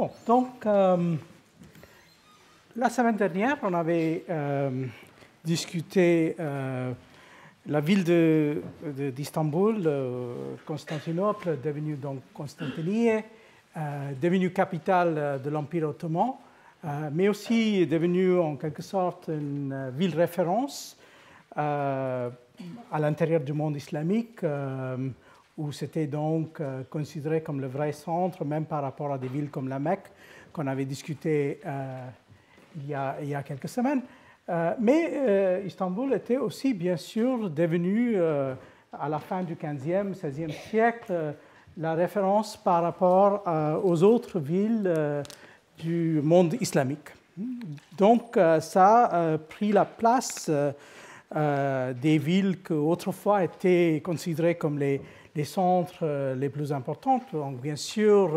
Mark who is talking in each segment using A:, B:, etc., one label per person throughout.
A: Bon, donc, la semaine dernière, on avait discuté la ville d'Istanbul, Constantinople, devenue donc Constantinople, devenue capitale de l'Empire ottoman, mais aussi devenue en quelque sorte une ville référence à l'intérieur du monde islamique, où c'était donc considéré comme le vrai centre, même par rapport à des villes comme la Mecque, qu'on avait discuté il y a quelques semaines. Mais Istanbul était aussi, bien sûr, devenu, à la fin du XVe, XVIe siècle, la référence par rapport aux autres villes du monde islamique. Donc, ça a pris la place des villes qui autrefois étaient considérées comme les centres les plus importants. Donc, bien sûr,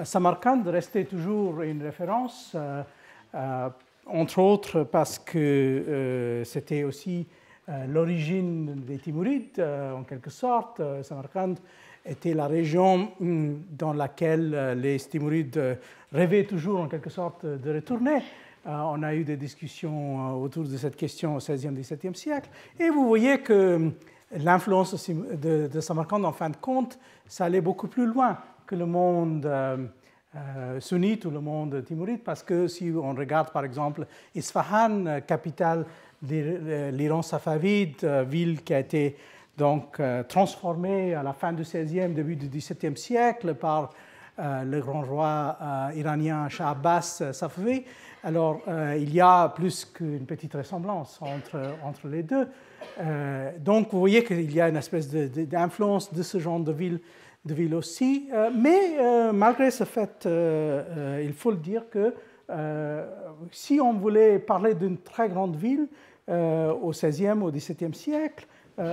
A: Samarcande restait toujours une référence, entre autres parce que c'était aussi l'origine des Timurides, en quelque sorte. Samarcande était la région dans laquelle les Timurides rêvaient toujours, en quelque sorte, de retourner. On a eu des discussions autour de cette question au XVIe, XVIIe siècle. Et vous voyez que l'influence de Samarcande, en fin de compte, ça allait beaucoup plus loin que le monde sunnite ou le monde timuride, parce que si on regarde par exemple Isfahan, capitale de l'Iran safavide, ville qui a été donc transformée à la fin du XVIe, début du XVIIe siècle par le grand roi iranien Shah Abbas Safavi. Alors, il y a plus qu'une petite ressemblance entre les deux. Donc, vous voyez qu'il y a une espèce d'influence de ce genre de ville aussi. Mais malgré ce fait, il faut le dire que si on voulait parler d'une très grande ville au XVIe, au XVIIe siècle,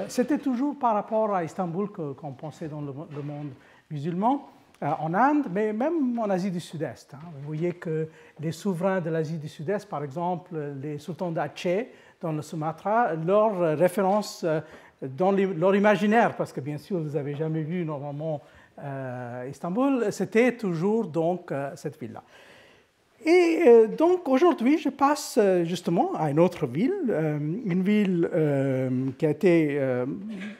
A: c'était toujours par rapport à Istanbul qu'on pensait dans le monde musulman. En Inde, mais même en Asie du Sud-Est. Vous voyez que les souverains de l'Asie du Sud-Est, par exemple, les sultans d'Aceh dans le Sumatra, leur référence dans leur imaginaire, parce que bien sûr, vous n'avez jamais vu normalement Istanbul, c'était toujours donc cette ville-là. Et donc aujourd'hui, je passe justement à une autre ville, une ville qui a été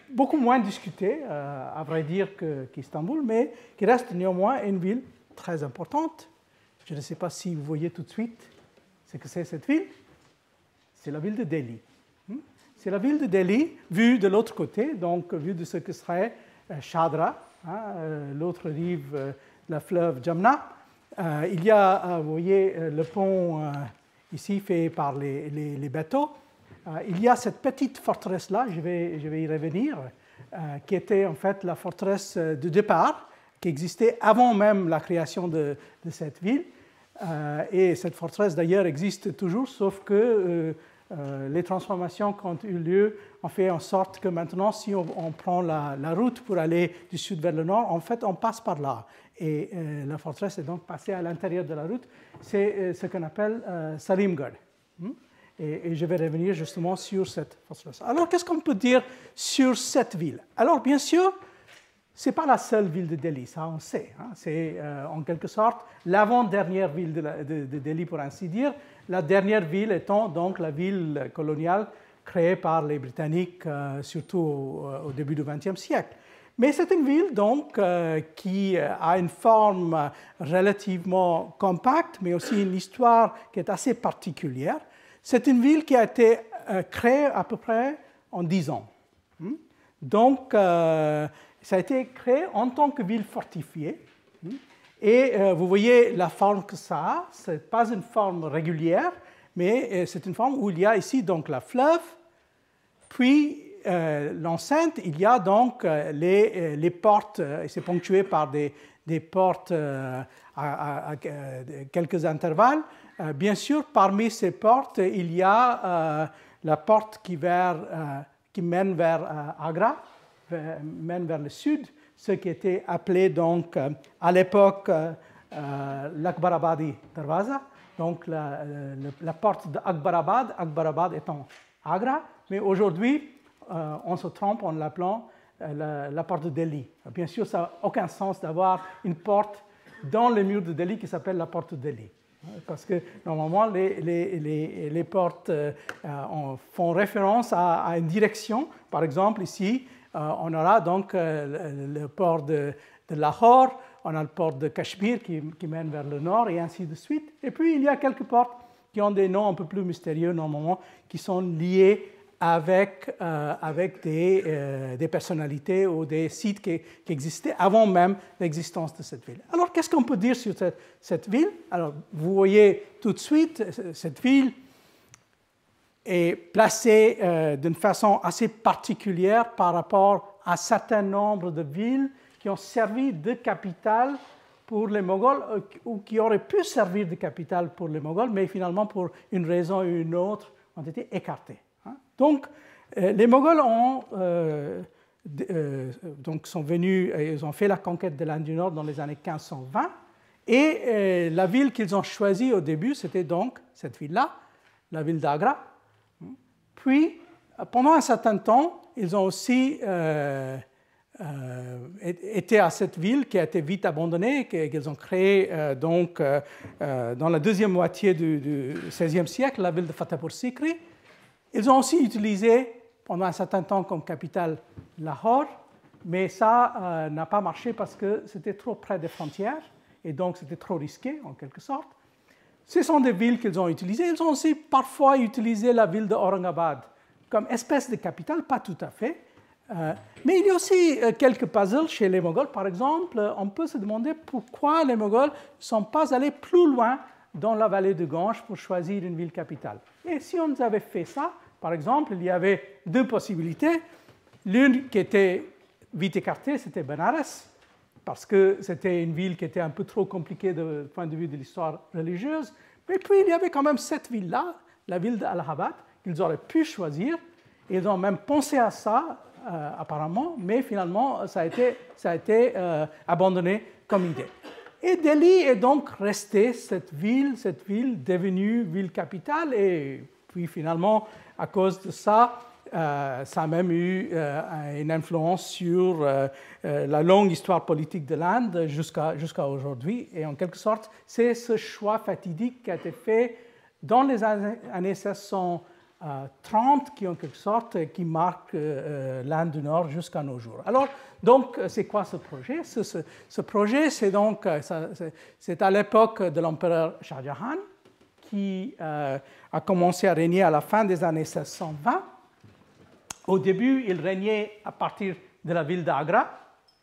A: beaucoup moins discutée, à vrai dire, qu'Istanbul, mais qui reste néanmoins une ville très importante. Je ne sais pas si vous voyez tout de suite ce que c'est cette ville. C'est la ville de Delhi. C'est la ville de Delhi, vue de l'autre côté, donc vue de ce que serait Shadra, l'autre rive de la fleuve Jamna. Il y a, vous voyez, le pont ici fait par les bateaux. Il y a cette petite forteresse-là, je vais y revenir, qui était en fait la forteresse de départ, qui existait avant même la création de cette ville. Et cette forteresse, d'ailleurs, existe toujours, sauf que les transformations qui ont eu lieu ont fait en sorte que maintenant, si on prend la route pour aller du sud vers le nord, en fait, on passe par là. Et la forteresse est donc passée à l'intérieur de la route. C'est ce qu'on appelle Salimgarh. Et je vais revenir justement sur cette forteresse. Alors, qu'est-ce qu'on peut dire sur cette ville? Alors, bien sûr, ce n'est pas la seule ville de Delhi, ça on sait. C'est en quelque sorte l'avant-dernière ville de Delhi, pour ainsi dire. La dernière ville étant donc la ville coloniale créée par les Britanniques, surtout au début du XXe siècle. Mais c'est une ville donc qui a une forme relativement compacte, mais aussi une histoire qui est assez particulière. C'est une ville qui a été créée à peu près en 10 ans. Donc, ça a été créé en tant que ville fortifiée. Et vous voyez la forme que ça a. Ce n'est pas une forme régulière, mais c'est une forme où il y a ici donc la fleuve, puis l'enceinte, il y a donc les portes, et c'est ponctué par des portes à quelques intervalles. Bien sûr, parmi ces portes, il y a la porte qui mène vers Agra, mène vers le sud, ce qui était appelé donc à l'époque l'Akbarabadi Darwaza, donc la porte d'Akbarabad, Akbarabad étant Agra, mais aujourd'hui, on se trompe en l'appelant la porte de Delhi. Bien sûr, ça n'a aucun sens d'avoir une porte dans le mur de Delhi qui s'appelle la porte de Delhi. Parce que normalement, les portes font référence à une direction. Par exemple, ici, on aura donc le port de Lahore, on a le port de Cachemire qui mène vers le nord, et ainsi de suite. Et puis, il y a quelques portes qui ont des noms un peu plus mystérieux, normalement, qui sont liés avec des personnalités ou des sites qui existaient avant même l'existence de cette ville. Alors, qu'est-ce qu'on peut dire sur cette ville? Alors, vous voyez tout de suite, cette ville est placée d'une façon assez particulière par rapport à un certain nombre de villes qui ont servi de capitale pour les Moghols ou qui auraient pu servir de capitale pour les Moghols, mais finalement, pour une raison ou une autre, ont été écartées. Donc, les Moghols sont venus, ils ont fait la conquête de l'Inde du Nord dans les années 1520, et la ville qu'ils ont choisie au début, c'était donc cette ville-là, la ville d'Agra. Puis, pendant un certain temps, ils ont aussi été à cette ville qui a été vite abandonnée, qu'ils ont créée dans la deuxième moitié du XVIe siècle, la ville de Fatehpur Sikri. Ils ont aussi utilisé pendant un certain temps comme capitale Lahore, mais ça n'a pas marché parce que c'était trop près des frontières et donc c'était trop risqué en quelque sorte. Ce sont des villes qu'ils ont utilisées. Ils ont aussi parfois utilisé la ville d'Aurangabad comme espèce de capitale, pas tout à fait. Mais il y a aussi quelques puzzles chez les Moghols. Par exemple, on peut se demander pourquoi les Moghols ne sont pas allés plus loin dans la vallée de Gange pour choisir une ville capitale. Et si on avait fait ça, par exemple, il y avait deux possibilités. L'une qui était vite écartée, c'était Benares, parce que c'était une ville qui était un peu trop compliquée du point de vue de l'histoire religieuse. Mais puis, il y avait quand même cette ville-là, la ville d'Allahabad, qu'ils auraient pu choisir. Ils ont même pensé à ça, apparemment, mais finalement, ça a été abandonné comme idée. Et Delhi est donc restée cette ville devenue ville capitale, et puis finalement, à cause de ça, ça a même eu une influence sur la longue histoire politique de l'Inde jusqu'à aujourd'hui. Et en quelque sorte, c'est ce choix fatidique qui a été fait dans les années 1630 qui, en quelque sorte, qui marque l'Inde du Nord jusqu'à nos jours. Alors, donc, c'est quoi ce projet? Ce projet, c'est à l'époque de l'empereur Shah Jahan, qui a commencé à régner à la fin des années 1620. Au début, il régnait à partir de la ville d'Agra.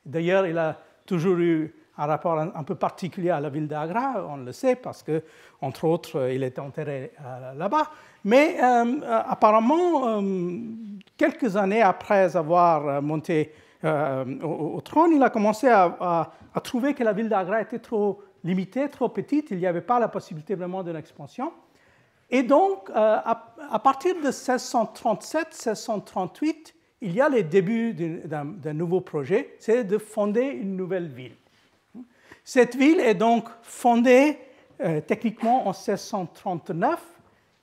A: D'ailleurs, il a toujours eu un rapport un peu particulier à la ville d'Agra, on le sait, parce que, entre autres, il était enterré là-bas. Mais apparemment, quelques années après avoir monté au trône, il a commencé à trouver que la ville d'Agra était trop limitée, trop petite. Il n'y avait pas la possibilité vraiment d'une expansion. Et donc, à partir de 1637-1638, il y a les débuts d'un nouveau projet, c'est de fonder une nouvelle ville. Cette ville est donc fondée techniquement en 1639,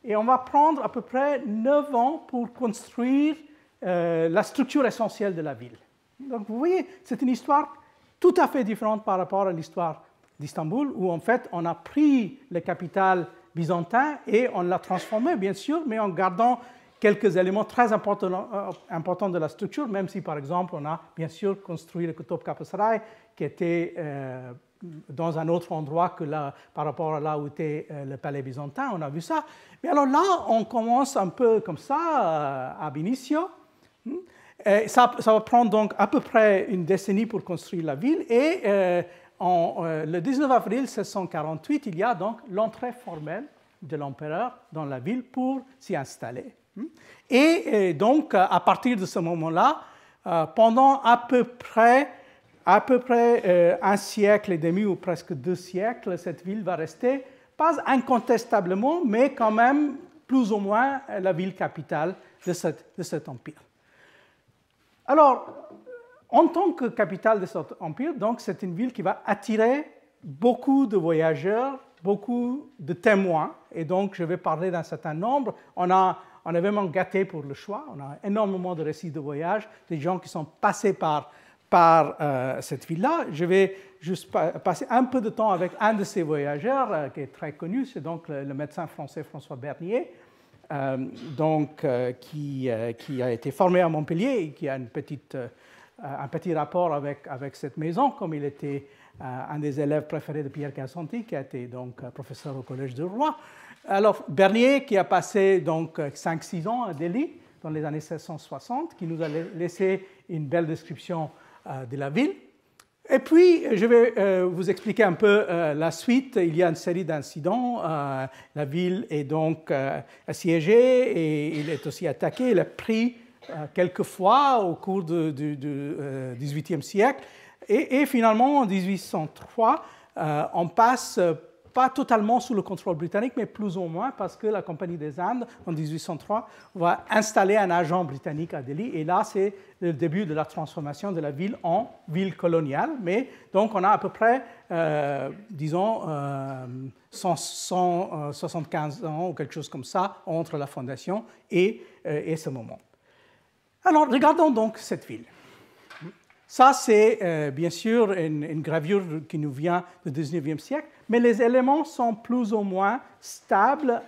A: et on va prendre à peu près 9 ans pour construire la structure essentielle de la ville. Donc, vous voyez, c'est une histoire tout à fait différente par rapport à l'histoire d'Istanbul, où en fait, on a pris le capital byzantin et on l'a transformé, bien sûr, mais en gardant quelques éléments très importants de la structure, même si, par exemple, on a bien sûr construit le Topkapı Saray, qui était dans un autre endroit que là, par rapport à là où était le palais byzantin, on a vu ça. Mais alors là, on commence un peu comme ça, ab initio. Ça va prendre donc à peu près une décennie pour construire la ville, et le 19 avril 1648, il y a donc l'entrée formelle de l'empereur dans la ville pour s'y installer. Et donc, à partir de ce moment-là, pendant à peu près un siècle et demi ou presque 2 siècles, cette ville va rester, pas incontestablement, mais quand même plus ou moins la ville capitale de cet empire. Alors, en tant que capitale de cet empire, donc, c'est une ville qui va attirer beaucoup de voyageurs, beaucoup de témoins, et donc je vais parler d'un certain nombre. On est vraiment gâté pour le choix, on a énormément de récits de voyage, des gens qui sont passés par par cette ville-là. Je vais juste passer un peu de temps avec un de ces voyageurs qui est très connu, c'est donc le médecin français François Bernier, qui a été formé à Montpellier et qui a un petit rapport avec cette maison, comme il était un des élèves préférés de Pierre Cassanti, qui a été donc professeur au Collège du Roi. Alors, Bernier, qui a passé donc 5-6 ans à Delhi dans les années 1660, qui nous a laissé une belle description de la ville. Et puis, je vais vous expliquer un peu la suite. Il y a une série d'incidents. La ville est donc assiégée et il est aussi attaqué. Il est pris quelques fois au cours du XVIIIe siècle. Et finalement, en 1803, on passe pas totalement sous le contrôle britannique, mais plus ou moins, parce que la Compagnie des Indes, en 1803, va installer un agent britannique à Delhi. Et là, c'est le début de la transformation de la ville en ville coloniale. Mais donc, on a à peu près, disons, 175 ans ou quelque chose comme ça entre la fondation et ce moment. Alors, regardons donc cette ville. Ça, c'est bien sûr une gravure qui nous vient du XIXe siècle, mais les éléments sont plus ou moins stables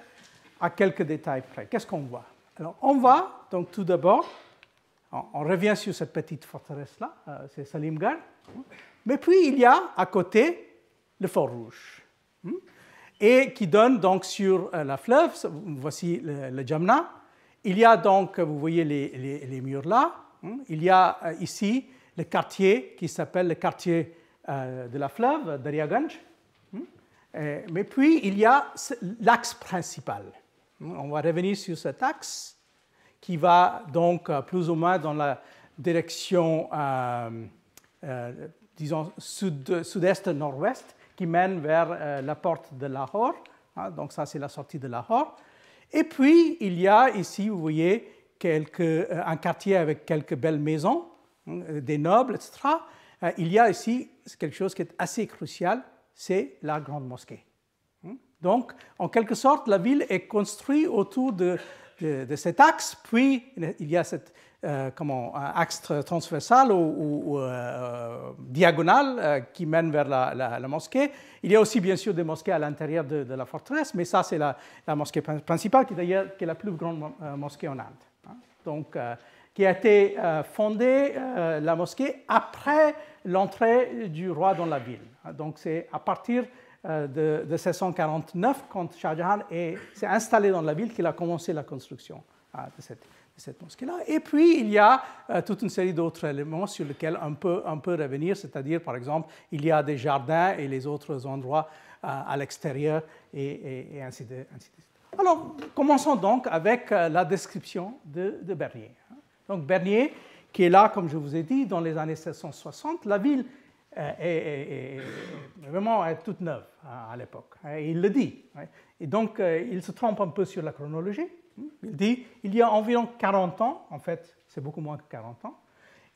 A: à quelques détails près. Qu'est-ce qu'on voit? Alors, on voit, donc tout d'abord, on revient sur cette petite forteresse-là, c'est Salimgarh, mais puis il y a à côté le Fort Rouge, et qui donne donc sur la fleuve, voici le Jamna. Il y a donc, vous voyez les murs là, il y a ici le quartier qui s'appelle le quartier de la fleuve, Daryaganj. Mais puis, il y a l'axe principal. On va revenir sur cet axe qui va donc plus ou moins dans la direction, disons, sud-est-nord-ouest, qui mène vers la porte de Lahore. Donc ça, c'est la sortie de Lahore. Et puis, il y a ici, vous voyez, un quartier avec quelques belles maisons, des nobles, etc. Il y a ici quelque chose qui est assez crucial, c'est la grande mosquée. Donc, en quelque sorte, la ville est construite autour de cet axe, puis il y a cet axe transversal ou diagonal qui mène vers la mosquée. Il y a aussi, bien sûr, des mosquées à l'intérieur de la forteresse, mais ça, c'est la mosquée principale, qui d'ailleurs est la plus grande mosquée en Inde. Donc, qui a été fondée, la mosquée, après l'entrée du roi dans la ville. Donc, c'est à partir de 1649, quand Shah Jahan s'est installé dans la ville, qu'il a commencé la construction de cette mosquée-là. Et puis, il y a toute une série d'autres éléments sur lesquels on peut revenir, c'est-à-dire, par exemple, il y a des jardins et les autres endroits à l'extérieur, et ainsi de suite. Alors, commençons donc avec la description de Bernier. Donc, Bernier, qui est là, comme je vous ai dit, dans les années 1660, la ville est vraiment toute neuve à l'époque. Il le dit. Et donc, il se trompe un peu sur la chronologie. Il dit il y a environ 40 ans, en fait, c'est beaucoup moins que 40 ans,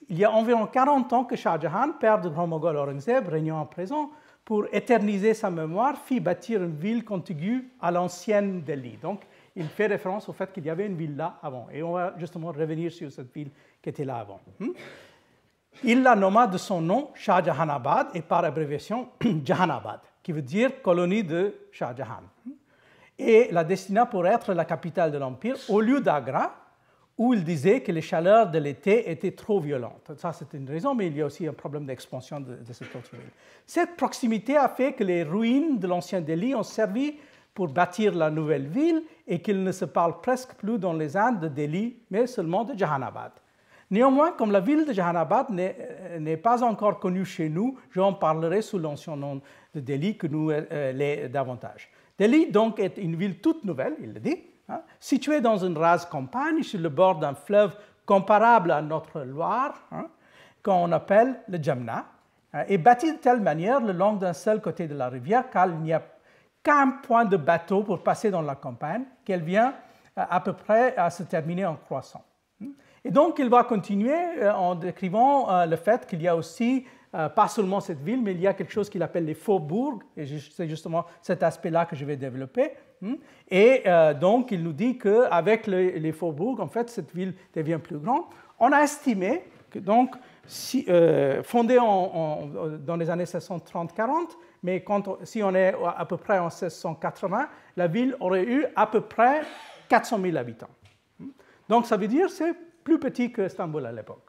A: il y a environ 40 ans que Shah Jahan, père du grand Moghol Aurangzeb, régnant à présent, pour éterniser sa mémoire, fit bâtir une ville contiguë à l'ancienne Delhi. Donc, il fait référence au fait qu'il y avait une ville là avant. Et on va justement revenir sur cette ville qui était là avant. Il la nomma de son nom Shah Jahanabad et par abréviation Jahanabad, qui veut dire colonie de Shah Jahan. Et la destina pour être la capitale de l'Empire au lieu d'Agra, où il disait que les chaleurs de l'été étaient trop violentes. Ça, c'est une raison, mais il y a aussi un problème d'expansion de cette autre ville. Cette proximité a fait que les ruines de l'ancien Delhi ont servi pour bâtir la nouvelle ville et qu'il ne se parle presque plus dans les Indes de Delhi, mais seulement de Jahanabad. Néanmoins, comme la ville de Jahanabad n'est pas encore connue chez nous, j'en parlerai sous l'ancien nom de Delhi que nous l'est davantage. Delhi, donc, est une ville toute nouvelle, il le dit, située dans une rase campagne sur le bord d'un fleuve comparable à notre Loire, qu'on appelle le Jamna, et bâtie de telle manière le long d'un seul côté de la rivière, car il n'y a qu'un point de bateau pour passer dans la campagne, qu'elle vient à peu près à se terminer en croissant. Et donc, il va continuer en décrivant le fait qu'il y a aussi, pas seulement cette ville, mais il y a quelque chose qu'il appelle les faubourgs, et c'est justement cet aspect-là que je vais développer. Et donc, il nous dit qu'avec les faubourgs, en fait, cette ville devient plus grande. On a estimé que donc, fondée dans les années 1630-40, mais si on est à peu près en 1680, la ville aurait eu à peu près 400 000 habitants. Donc ça veut dire que c'est plus petit que Istanbul à l'époque.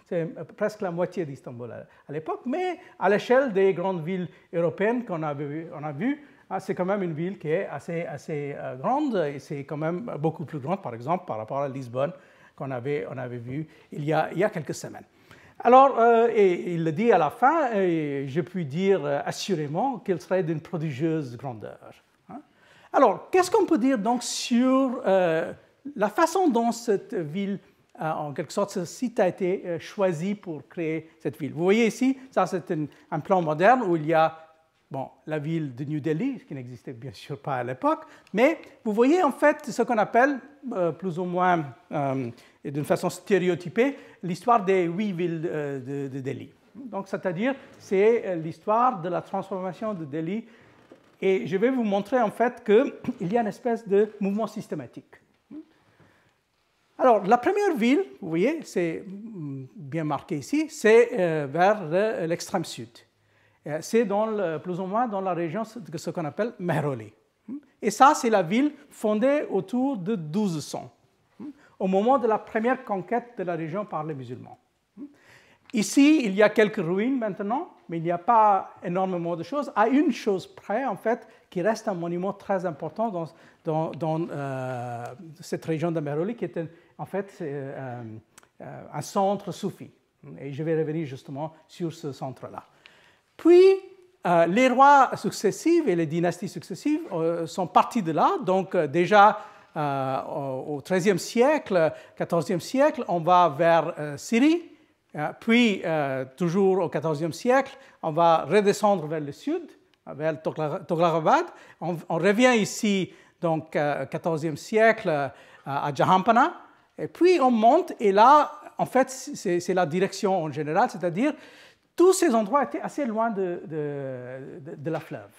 A: C'est presque la moitié d'Istanbul à l'époque, mais à l'échelle des grandes villes européennes qu'on a vues, c'est quand même une ville qui est assez grande, et c'est quand même beaucoup plus grande, par exemple, par rapport à Lisbonne qu'on avait vu il y a quelques semaines. Alors, et il le dit à la fin, et je puis dire assurément qu'elle serait d'une prodigieuse grandeur. Alors, qu'est-ce qu'on peut dire donc sur la façon dont cette ville, en quelque sorte, ce site a été choisi pour créer cette ville? Vous voyez ici, ça c'est un plan moderne où il y a la ville de New Delhi, ce qui n'existait bien sûr pas à l'époque, mais vous voyez en fait ce qu'on appelle, plus ou moins et d'une façon stéréotypée, l'histoire des 8 villes de Delhi. Donc, c'est-à-dire, c'est l'histoire de la transformation de Delhi, et je vais vous montrer en fait qu'il y a une espèce de mouvement systématique. Alors, la première ville, vous voyez, c'est bien marqué ici, c'est vers l'extrême sud. C'est plus ou moins dans la région de ce qu'on appelle Mehroli. Et ça, c'est la ville fondée autour de 1200, au moment de la première conquête de la région par les musulmans. Ici, il y a quelques ruines maintenant, mais il n'y a pas énormément de choses, à une chose près, en fait, qui reste un monument très important dans cette région de Mehroli, qui est en fait un centre soufi. Et je vais revenir justement sur ce centre-là. Puis, les rois successifs et les dynasties successives sont partis de là. Donc, déjà au XIIIe siècle, XIVe siècle, on va vers Syrie. Puis, toujours au XIVe siècle, on va redescendre vers le sud, vers Toghlabad. On revient ici, donc, au XIVe siècle, à Jahanpana. Et puis, on monte, et là, en fait, c'est la direction en général, c'est-à-dire tous ces endroits étaient assez loin de la fleuve.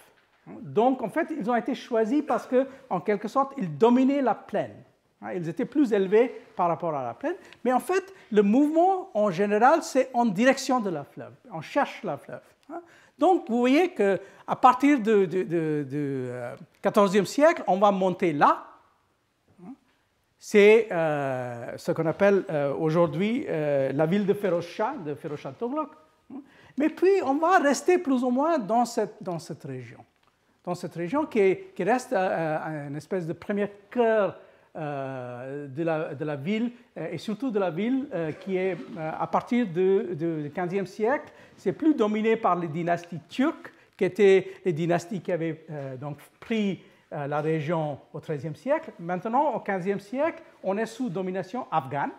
A: Donc, en fait, ils ont été choisis parce qu'en quelque sorte, ils dominaient la plaine. Ils étaient plus élevés par rapport à la plaine. Mais en fait, le mouvement, en général, c'est en direction de la fleuve. On cherche la fleuve. Donc, vous voyez qu'à partir du XIVe siècle, on va monter là. C'est ce qu'on appelle aujourd'hui la ville de Feroz Shah Tughlaq. Mais puis, on va rester plus ou moins dans cette région qui reste une espèce de premier cœur de la ville, et surtout de la ville qui est, à partir du XVe siècle, c'est plus dominé par les dynasties turques, qui étaient les dynasties qui avaient donc pris la région au XIIIe siècle. Maintenant, au XVe siècle, on est sous domination afghane.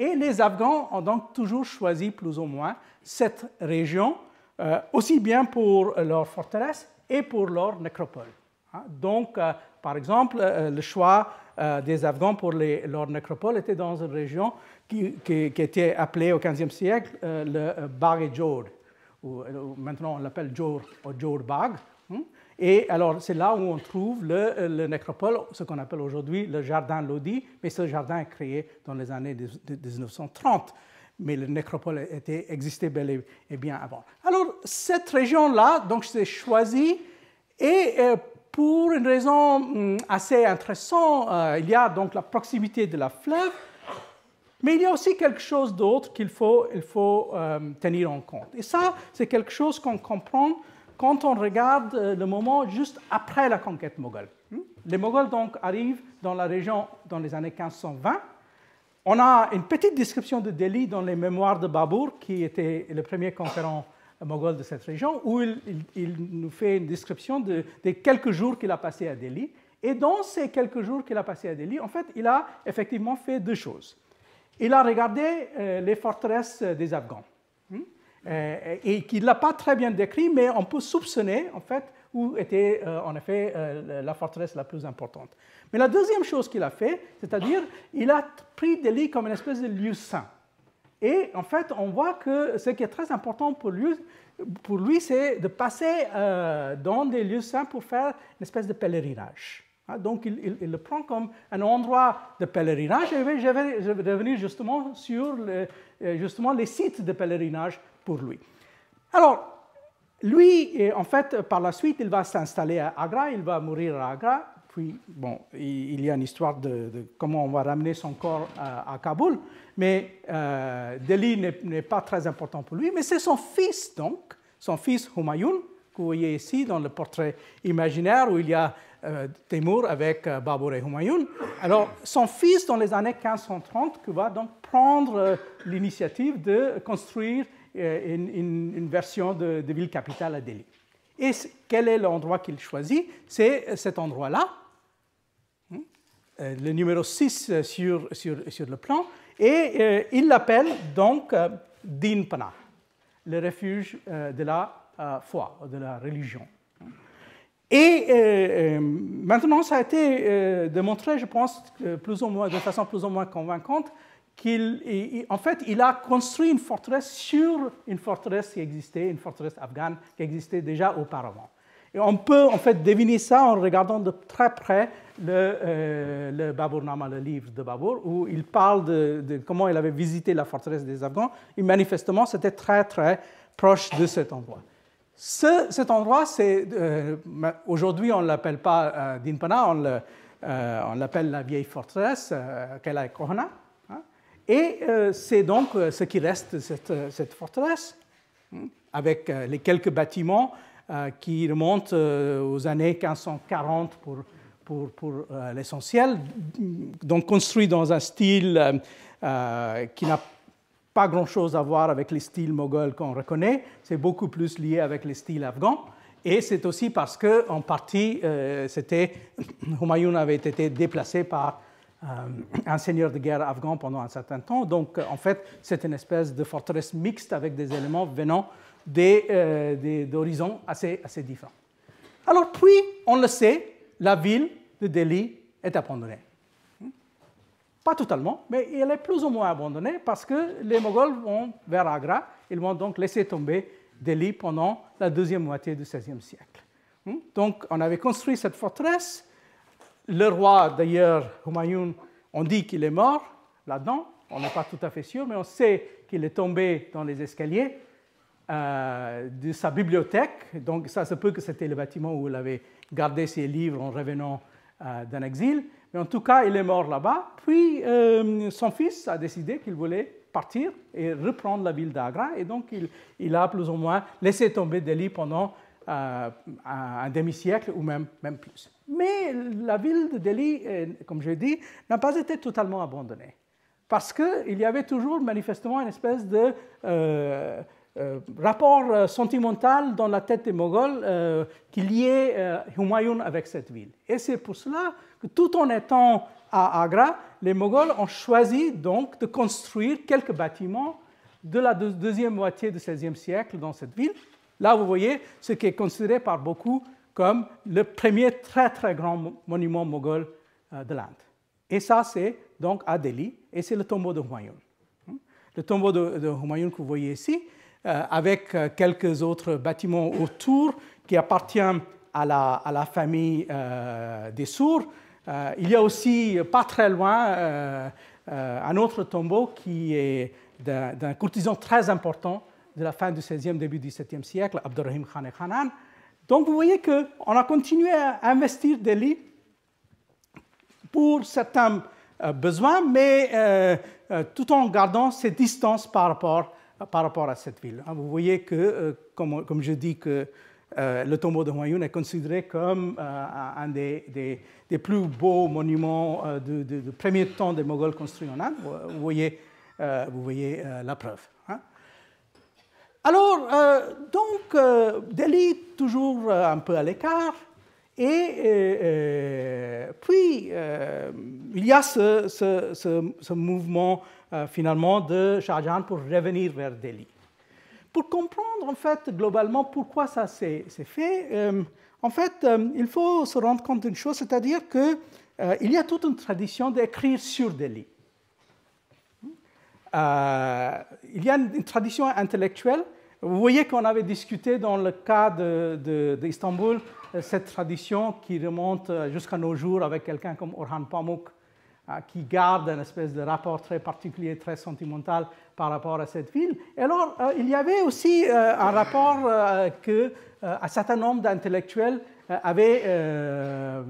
A: Et les Afghans ont donc toujours choisi plus ou moins cette région, aussi bien pour leur forteresse et pour leur nécropole. Donc, par exemple, le choix des Afghans pour leur nécropole était dans une région qui était appelée au XVe siècle le Bagh-e-Jor, ou maintenant on l'appelle Jor ou Jor-Bagh. Et alors, c'est là où on trouve le nécropole, ce qu'on appelle aujourd'hui le jardin Lodi, mais ce jardin est créé dans les années 1930. Mais le nécropole existait bel et bien avant. Alors, cette région-là, donc, c'est choisi, et pour une raison assez intéressante, il y a donc la proximité de la fleuve, mais il y a aussi quelque chose d'autre qu'il faut tenir en compte. Et ça, c'est quelque chose qu'on comprend quand on regarde le moment juste après la conquête moghole. Les Moghols donc arrivent dans la région dans les années 1520. On a une petite description de Delhi dans les mémoires de Babur, qui était le premier conquérant moghol de cette région, où il nous fait une description des quelques jours qu'il a passés à Delhi. Et dans ces quelques jours qu'il a passés à Delhi, en fait, il a effectivement fait deux choses. Il a regardé les forteresses des Afghans. Et qu'il ne l'a pas très bien décrit, mais on peut soupçonner en fait où était en effet la forteresse la plus importante. Mais la deuxième chose qu'il a fait, c'est-à-dire il a pris Delhi comme une espèce de lieu saint. Et en fait, on voit que ce qui est très important pour lui c'est de passer dans des lieux saints pour faire une espèce de pèlerinage. Donc, il le prend comme un endroit de pèlerinage. Et je vais revenir justement sur les sites de pèlerinage pour lui. Alors, lui, en fait, par la suite, il va s'installer à Agra, il va mourir à Agra. Puis, bon, il y a une histoire de comment on va ramener son corps à Kaboul. Mais Delhi n'est pas très important pour lui. Mais c'est son fils, donc, son fils Humayun, que vous voyez ici dans le portrait imaginaire où il y a Temur avec Babur et Humayun. Alors, son fils, dans les années 1530, qui va donc prendre l'initiative de construire une version de ville capitale à Delhi. Et quel est l'endroit qu'il choisit? C'est cet endroit-là, le numéro 6 sur le plan, et il l'appelle donc Din Panah, le refuge de la foi, de la religion. Et maintenant, ça a été démontré, je pense, plus ou moins, de façon plus ou moins convaincante, en fait, il a construit une forteresse sur une forteresse qui existait, une forteresse afghane qui existait déjà auparavant. Et on peut en fait deviner ça en regardant de très près le Baburnama, le livre de Babur, où il parle de comment il avait visité la forteresse des Afghans. Et manifestement, c'était très, très proche de cet endroit. Cet endroit, aujourd'hui, on ne l'appelle pas Din Panah, on l'appelle la vieille forteresse, Qala Kohana. Et c'est donc ce qui reste de cette forteresse, avec les quelques bâtiments qui remontent aux années 1540 pour l'essentiel, donc construits dans un style qui n'a pas grand-chose à voir avec les styles moghols qu'on reconnaît, c'est beaucoup plus lié avec les styles afghans. Et c'est aussi parce qu'en partie, Humayun avait été déplacé par un seigneur de guerre afghan pendant un certain temps. Donc, en fait, c'est une espèce de forteresse mixte avec des éléments venant d'horizons assez différents. Alors, puis, on le sait, la ville de Delhi est abandonnée. Pas totalement, mais elle est plus ou moins abandonnée parce que les Moghols vont vers Agra. Ils vont donc laisser tomber Delhi pendant la deuxième moitié du XVIe siècle. Donc, on avait construit cette forteresse. Le roi, d'ailleurs, Humayun, on dit qu'il est mort là-dedans. On n'est pas tout à fait sûr, mais on sait qu'il est tombé dans les escaliers de sa bibliothèque. Donc, ça se peut que c'était le bâtiment où il avait gardé ses livres en revenant d'un exil. Mais en tout cas, il est mort là-bas. Puis, son fils a décidé qu'il voulait partir et reprendre la ville d'Agra. Et donc, il a plus ou moins laissé tomber Delhi pendant un demi-siècle ou même plus. Mais la ville de Delhi, comme je l'ai dit, n'a pas été totalement abandonnée. Parce qu'il y avait toujours manifestement une espèce de rapport sentimental dans la tête des Moghols qui liait Humayun avec cette ville. Et c'est pour cela que tout en étant à Agra, les Moghols ont choisi donc de construire quelques bâtiments de la deuxième moitié du XVIe siècle dans cette ville. Là, vous voyez ce qui est considéré par beaucoup comme le premier très, très grand monument moghol de l'Inde. Et ça, c'est donc à Delhi, et c'est le tombeau de Humayun. Le tombeau de Humayun que vous voyez ici, avec quelques autres bâtiments autour qui appartiennent à la famille des Sours. Il y a aussi, pas très loin, un autre tombeau qui est d'un courtisan très important de la fin du XVIe, début du XVIIe siècle, Abdurrahim Khan Khanan. Donc vous voyez qu'on a continué à investir Delhi pour certains besoins, mais tout en gardant ces distances par rapport à cette ville. Vous voyez que, comme je dis, que le tombeau de Humayun est considéré comme un des plus beaux monuments de premier temps des Moghols construits en Inde. Vous voyez la preuve. Alors, Delhi, toujours un peu à l'écart, et puis il y a ce mouvement finalement de Shah Jahan pour revenir vers Delhi. Pour comprendre en fait globalement pourquoi ça s'est fait, en fait, il faut se rendre compte d'une chose, c'est-à-dire qu'il y a toute une tradition d'écrire sur Delhi. Il y a une tradition intellectuelle Vous voyez qu'on avait discuté dans le cas d'Istanbul cette tradition qui remonte jusqu'à nos jours avec quelqu'un comme Orhan Pamuk, qui garde une espèce de rapport très particulier, très sentimental par rapport à cette ville. Et alors, il y avait aussi un rapport qu'un certain nombre d'intellectuels avaient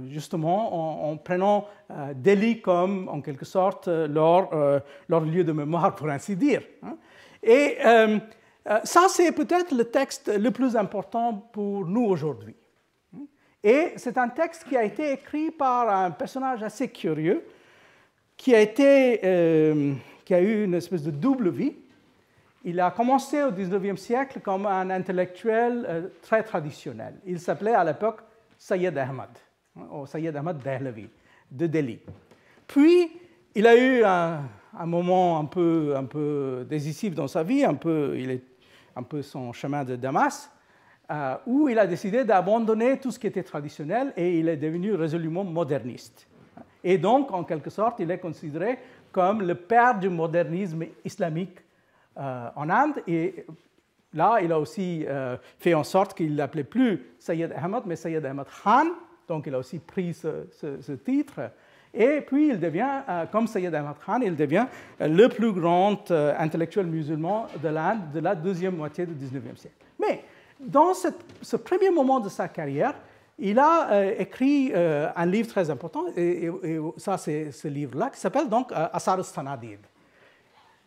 A: justement en prenant Delhi comme, en quelque sorte, leur lieu de mémoire, pour ainsi dire. Et ça, c'est peut-être le texte le plus important pour nous aujourd'hui. Et c'est un texte qui a été écrit par un personnage assez curieux, qui a eu une espèce de double vie. Il a commencé au XIXe siècle comme un intellectuel très traditionnel. Il s'appelait à l'époque Sayyid Ahmad, ou Sayyid Ahmad Dehlavi, de Delhi. Puis, il a eu un moment un peu décisif dans sa vie, il est un peu son chemin de Damas, où il a décidé d'abandonner tout ce qui était traditionnel et il est devenu résolument moderniste. Et donc, en quelque sorte, il est considéré comme le père du modernisme islamique en Inde. Et là, il a aussi fait en sorte qu'il n'appelait plus Sayyid Ahmad, mais Sayyid Ahmad Khan. Donc, il a aussi pris ce titre. Et puis, il devient, comme Sayyid Ahmad Khan, il devient le plus grand intellectuel musulman de l'Inde de la deuxième moitié du XIXe siècle. Mais dans ce premier moment de sa carrière, il a écrit un livre très important, et ça, c'est ce livre-là, qui s'appelle donc Asar al-Sanadid.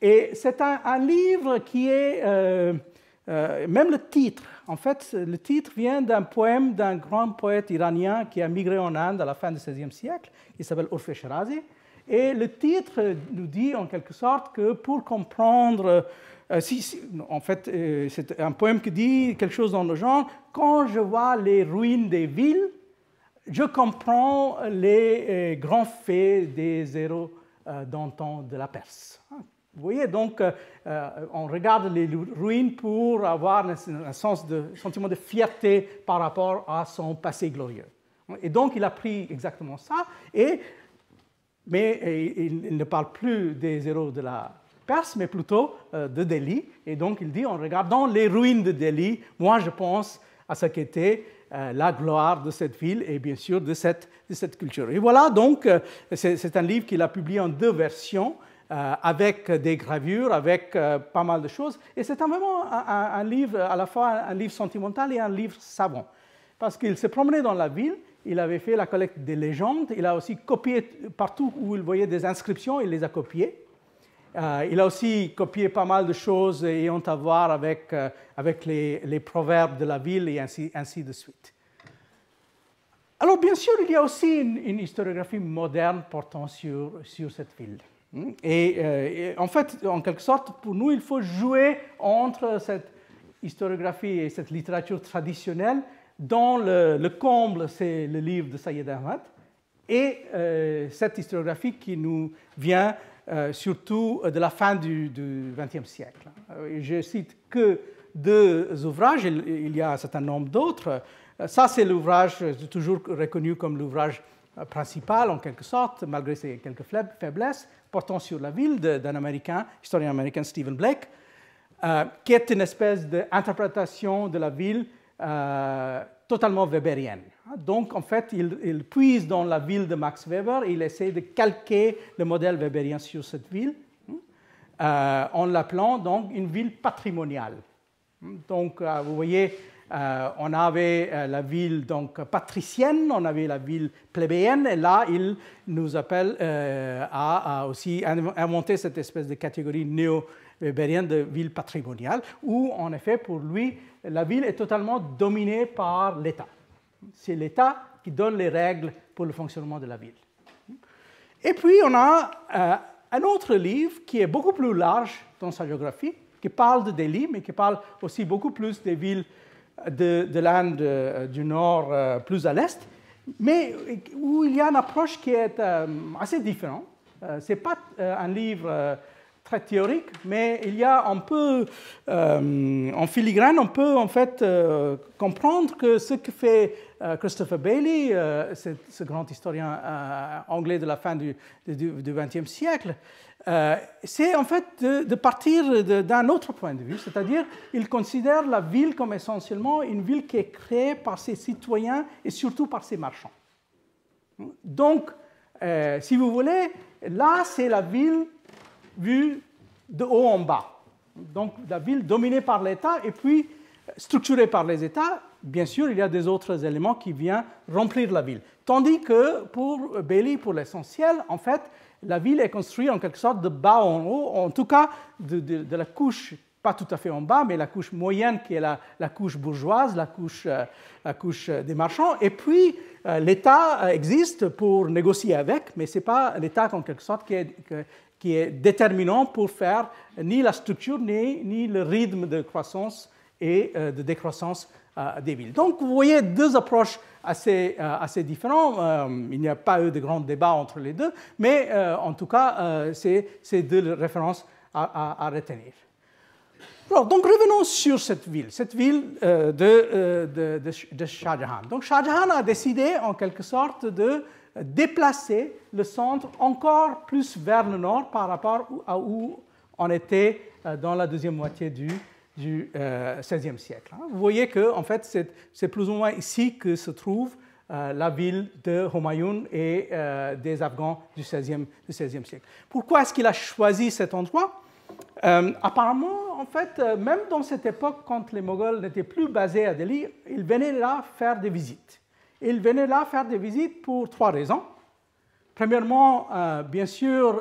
A: Et c'est un livre qui est, même le titre, en fait, le titre vient d'un poème d'un grand poète iranien qui a migré en Inde à la fin du XVIe siècle, qui s'appelle Urf Shirazi. Et le titre nous dit en quelque sorte que pour comprendre, en fait, c'est un poème qui dit quelque chose dans le genre « Quand je vois les ruines des villes, je comprends les grands faits des héros d'antan de la Perse. » Vous voyez, donc, on regarde les ruines pour avoir un sentiment de fierté par rapport à son passé glorieux. Et donc, il a pris exactement ça, mais il ne parle plus des héros de la Perse, mais plutôt de Delhi. Et donc, il dit, en regardant les ruines de Delhi, moi, je pense à ce qu'était la gloire de cette ville et bien sûr de cette culture. Et voilà, donc, c'est un livre qu'il a publié en 2 versions, avec des gravures, avec pas mal de choses. Et c'est vraiment un livre, à la fois un livre sentimental et un livre savant. Parce qu'il s'est promené dans la ville, il avait fait la collecte des légendes, il a aussi copié partout où il voyait des inscriptions, il les a copiées. Il a aussi copié pas mal de choses ayant à voir avec les proverbes de la ville et ainsi de suite. Alors, bien sûr, il y a aussi une historiographie moderne portant sur cette ville. Et en fait, en quelque sorte, pour nous, il faut jouer entre cette historiographie et cette littérature traditionnelle, dont le comble, c'est le livre de Sayyid Ahmad, et cette historiographie qui nous vient surtout de la fin du XXe siècle. Je cite que 2 ouvrages, il y a un certain nombre d'autres. Ça, c'est l'ouvrage toujours reconnu comme l'ouvrage principal, en quelque sorte, malgré ses quelques faiblesses, portant sur la ville d'un historien américain, Stephen Blake, qui est une espèce d'interprétation de la ville totalement weberienne. Donc, en fait, il puise dans la ville de Max Weber et il essaie de calquer le modèle weberien sur cette ville, en l'appelant donc une ville patrimoniale. Donc, vous voyez, on avait la ville donc patricienne, on avait la ville plébéienne, et là, il nous appelle à aussi inventer cette espèce de catégorie néo-weberienne de ville patrimoniale, où, en effet, pour lui, la ville est totalement dominée par l'État. C'est l'État qui donne les règles pour le fonctionnement de la ville. Et puis, on a un autre livre qui est beaucoup plus large dans sa géographie, qui parle de Delhi, mais qui parle aussi beaucoup plus des villes de l'Inde du Nord, plus à l'Est, mais où il y a une approche qui est assez différente. Ce n'est pas un livre très théorique, mais il y a un peu, en filigrane, on peut en fait comprendre que ce que fait Christopher Bailey, ce grand historien anglais de la fin du XXe siècle, c'est en fait de partir d'un autre point de vue, c'est-à-dire il considère la ville comme essentiellement une ville qui est créée par ses citoyens et surtout par ses marchands. Donc, si vous voulez, là c'est la ville vue de haut en bas. Donc la ville dominée par l'État et puis structurée par les États. Bien sûr, il y a des autres éléments qui viennent remplir la ville. Tandis que pour Bailey, pour l'essentiel, en fait, la ville est construite en quelque sorte de bas en haut, en tout cas de la couche, pas tout à fait en bas, mais la couche moyenne qui est la couche bourgeoise, la couche des marchands. Et puis, l'État existe pour négocier avec, mais ce n'est pas l'État en quelque sorte qui est déterminant pour faire ni la structure ni le rythme de croissance et de décroissance des villes. Donc, vous voyez deux approches assez différentes. Il n'y a pas eu de grands débats entre les deux, mais en tout cas, c'est deux références à retenir. Alors, donc, revenons sur cette ville de Shah Jahan. Donc, Shah Jahan a décidé, en quelque sorte, de déplacer le centre encore plus vers le nord par rapport à où on était dans la deuxième moitié du XVIe siècle. Vous voyez que en fait, c'est plus ou moins ici que se trouve la ville de Humayun et des Afghans du XVIe siècle. Pourquoi est-ce qu'il a choisi cet endroit? Apparemment, en fait, même dans cette époque, quand les Moghols n'étaient plus basés à Delhi, ils venaient là faire des visites. Ils venaient là faire des visites pour trois raisons. Premièrement, bien sûr,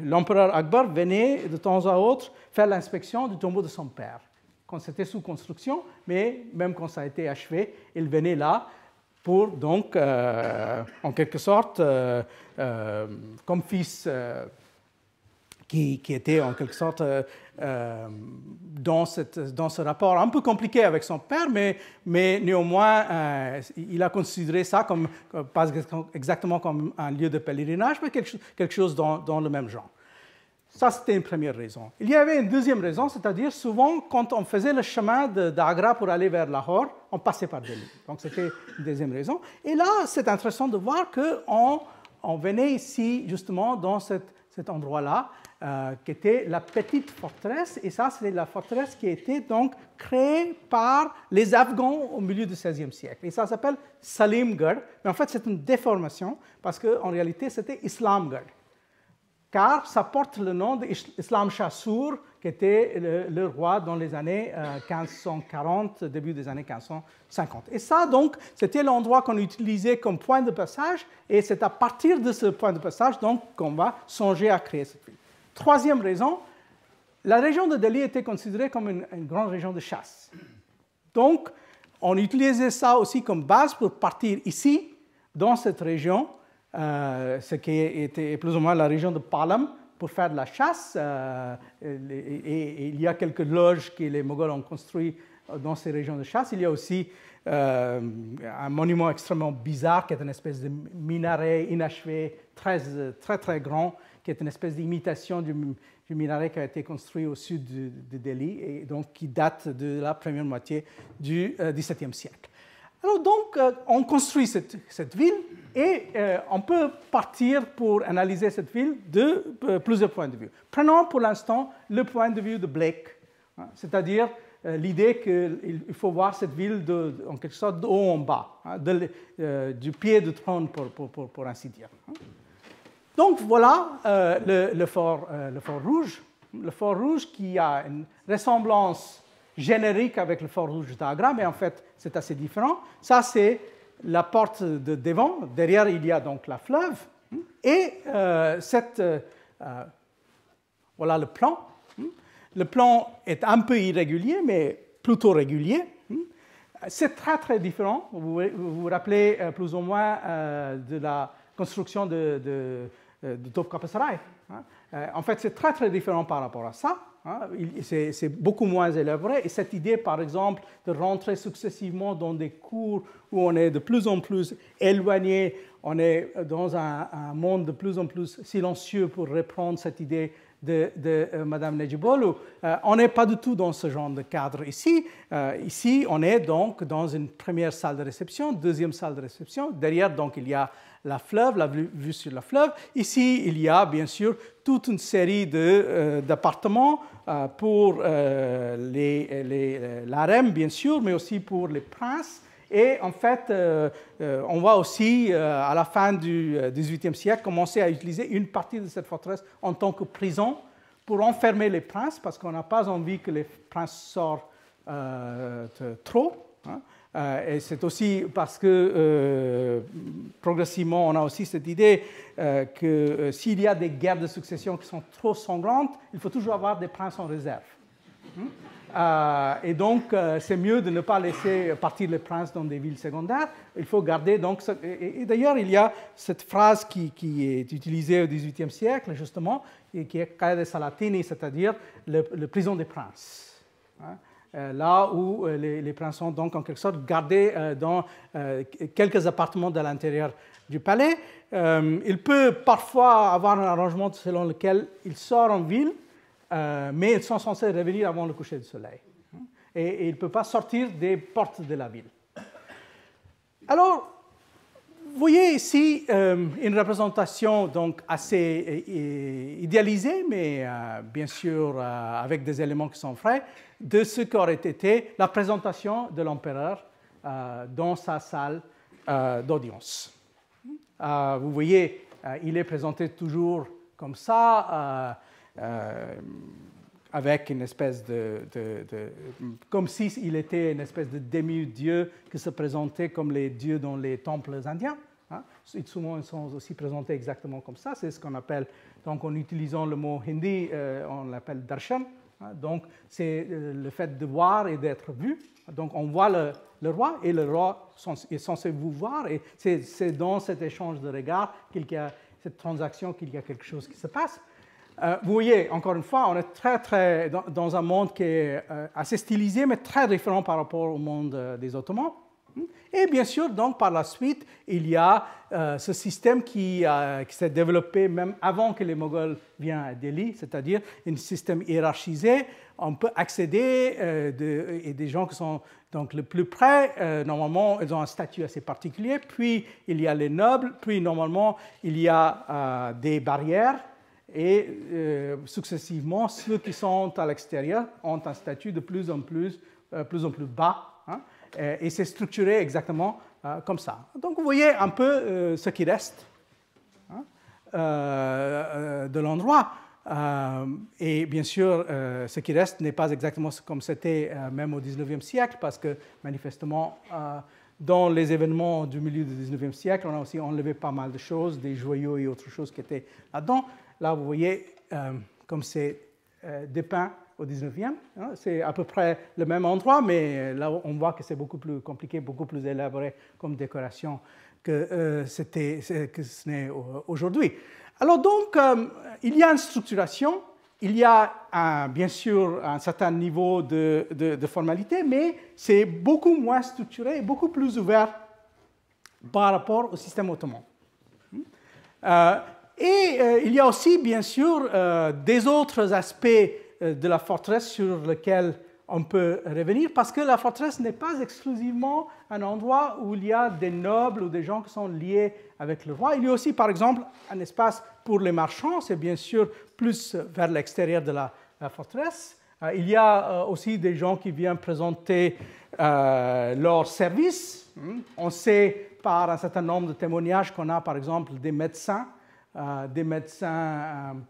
A: l'empereur Akbar venait de temps à autre faire l'inspection du tombeau de son père, quand c'était sous construction, mais même quand ça a été achevé, il venait là pour donc, en quelque sorte, comme fils qui était en quelque sorte dans ce rapport un peu compliqué avec son père, mais néanmoins, il a considéré ça pas exactement comme un lieu de pèlerinage, mais quelque chose dans le même genre. Ça, c'était une première raison. Il y avait une deuxième raison, c'est-à-dire souvent, quand on faisait le chemin d'Agra pour aller vers Lahore, on passait par Delhi. Donc, c'était une deuxième raison. Et là, c'est intéressant de voir qu'on venait ici, justement, dans cet endroit-là, qui était la petite forteresse, et ça, c'est la forteresse qui a été donc créée par les Afghans au milieu du XVIe siècle. Et ça s'appelle Salimgarh, mais en fait, c'est une déformation, parce qu'en réalité, c'était Islamgarh, car ça porte le nom d'Islam Shah Sur, qui était le roi dans les années 1540, début des années 1550. Et ça, donc, c'était l'endroit qu'on utilisait comme point de passage, et c'est à partir de ce point de passage donc, qu'on va songer à créer cette ville. Troisième raison, la région de Delhi était considérée comme une grande région de chasse. Donc, on utilisait ça aussi comme base pour partir ici, dans cette région, ce qui était plus ou moins la région de Palam, pour faire de la chasse. Et il y a quelques loges que les Moghols ont construites dans ces régions de chasse. Il y a aussi un monument extrêmement bizarre qui est une espèce de minaret inachevé, très grand, qui est une espèce d'imitation du minaret qui a été construit au sud de Delhi et donc qui date de la première moitié du XVIIe siècle. Alors donc, on construit cette ville et on peut partir pour analyser cette ville de plusieurs points de vue. Prenons pour l'instant le point de vue de Blake, c'est-à-dire l'idée qu'il faut voir cette ville en quelque sorte de haut en bas, du pied du trône pour ainsi dire. Donc voilà le fort rouge. Le fort rouge qui a une ressemblance générique avec le fort rouge d'Agra, mais en fait c'est assez différent. Ça c'est la porte de devant. Derrière il y a donc la fleuve. Et voilà le plan. Le plan est un peu irrégulier, mais plutôt régulier. C'est très différent. Vous vous rappelez plus ou moins de la construction de Topkapi Sarai. En fait, c'est très différent par rapport à ça. C'est beaucoup moins élaboré. Et cette idée, par exemple, de rentrer successivement dans des cours où on est de plus en plus éloigné on est dans un monde de plus en plus silencieux, pour reprendre cette idée de Mme Necipoglu. On n'est pas du tout dans ce genre de cadre ici. Ici, on est donc dans une première salle de réception, deuxième salle de réception. Derrière, donc, il y a la fleuve, la vue sur la fleuve. Ici, il y a bien sûr toute une série d'appartements pour l'harem, bien sûr, mais aussi pour les princes. Et en fait, on va aussi, à la fin du XVIIIe siècle, commencer à utiliser une partie de cette forteresse en tant que prison pour enfermer les princes, parce qu'on n'a pas envie que les princes sortent trop. Hein. Et c'est aussi parce que progressivement, on a aussi cette idée que s'il y a des guerres de succession qui sont trop sanglantes, il faut toujours avoir des princes en réserve. Et donc, c'est mieux de ne pas laisser partir les princes dans des villes secondaires. Il faut garder donc... Et d'ailleurs, il y a cette phrase qui est utilisée au XVIIIe siècle, justement, et qui est Caia de Salatini, c'est-à-dire le prison des princes. Hein. Là où les princes sont donc en quelque sorte gardés dans quelques appartements de l'intérieur du palais. Il peut parfois avoir un arrangement selon lequel il sort en ville, mais ils sont censés revenir avant le coucher du soleil. Et il ne peut pas sortir des portes de la ville. Alors, vous voyez ici une représentation donc assez idéalisée, mais bien sûr avec des éléments qui sont vrais, de ce qu'aurait été la présentation de l'empereur dans sa salle d'audience. Vous voyez, il est présenté toujours comme ça, avec une espèce comme s'il était une espèce de demi-dieu qui se présentait comme les dieux dans les temples indiens. Hein. Souvent, ils sont aussi présentés exactement comme ça. C'est ce qu'on appelle, donc en utilisant le mot hindi, on l'appelle darshan. Hein. Donc, c'est le fait de voir et d'être vu. Donc, on voit le roi et le roi est censé vous voir. Et c'est dans cet échange de regards qu'il y a cette transaction, qu'il y a quelque chose qui se passe. Vous voyez, encore une fois, on est très dans un monde qui est assez stylisé, mais très différent par rapport au monde des Ottomans. Et bien sûr, donc, par la suite, il y a ce système qui s'est développé même avant que les Moghols viennent à Delhi, c'est-à-dire un système hiérarchisé. On peut accéder, et des gens qui sont donc le plus près, normalement, ils ont un statut assez particulier. Puis, il y a les nobles, puis, normalement, il y a des barrières. Et successivement, ceux qui sont à l'extérieur ont un statut de plus en plus bas. Hein, et c'est structuré exactement comme ça. Donc, vous voyez un peu ce qui reste, hein, de l'endroit. Et bien sûr, ce qui reste n'est pas exactement comme c'était même au XIXe siècle, parce que manifestement, dans les événements du milieu du XIXe siècle, on a aussi enlevé pas mal de choses, des joyaux et autres choses qui étaient là-dedans. Là, vous voyez, comme c'est dépeint au 19e, hein, c'est à peu près le même endroit, mais là, on voit que c'est beaucoup plus compliqué, beaucoup plus élaboré comme décoration que ce n'est aujourd'hui. Alors donc, il y a une structuration, il y a bien sûr un certain niveau de formalité, mais c'est beaucoup moins structuré et beaucoup plus ouvert par rapport au système ottoman. Et il y a aussi, bien sûr, des autres aspects de la forteresse sur lesquels on peut revenir, parce que la forteresse n'est pas exclusivement un endroit où il y a des nobles ou des gens qui sont liés avec le roi. Il y a aussi, par exemple, un espace pour les marchands, c'est bien sûr plus vers l'extérieur de la forteresse. Il y a aussi des gens qui viennent présenter leurs services. On sait par un certain nombre de témoignages qu'on a, par exemple, des médecins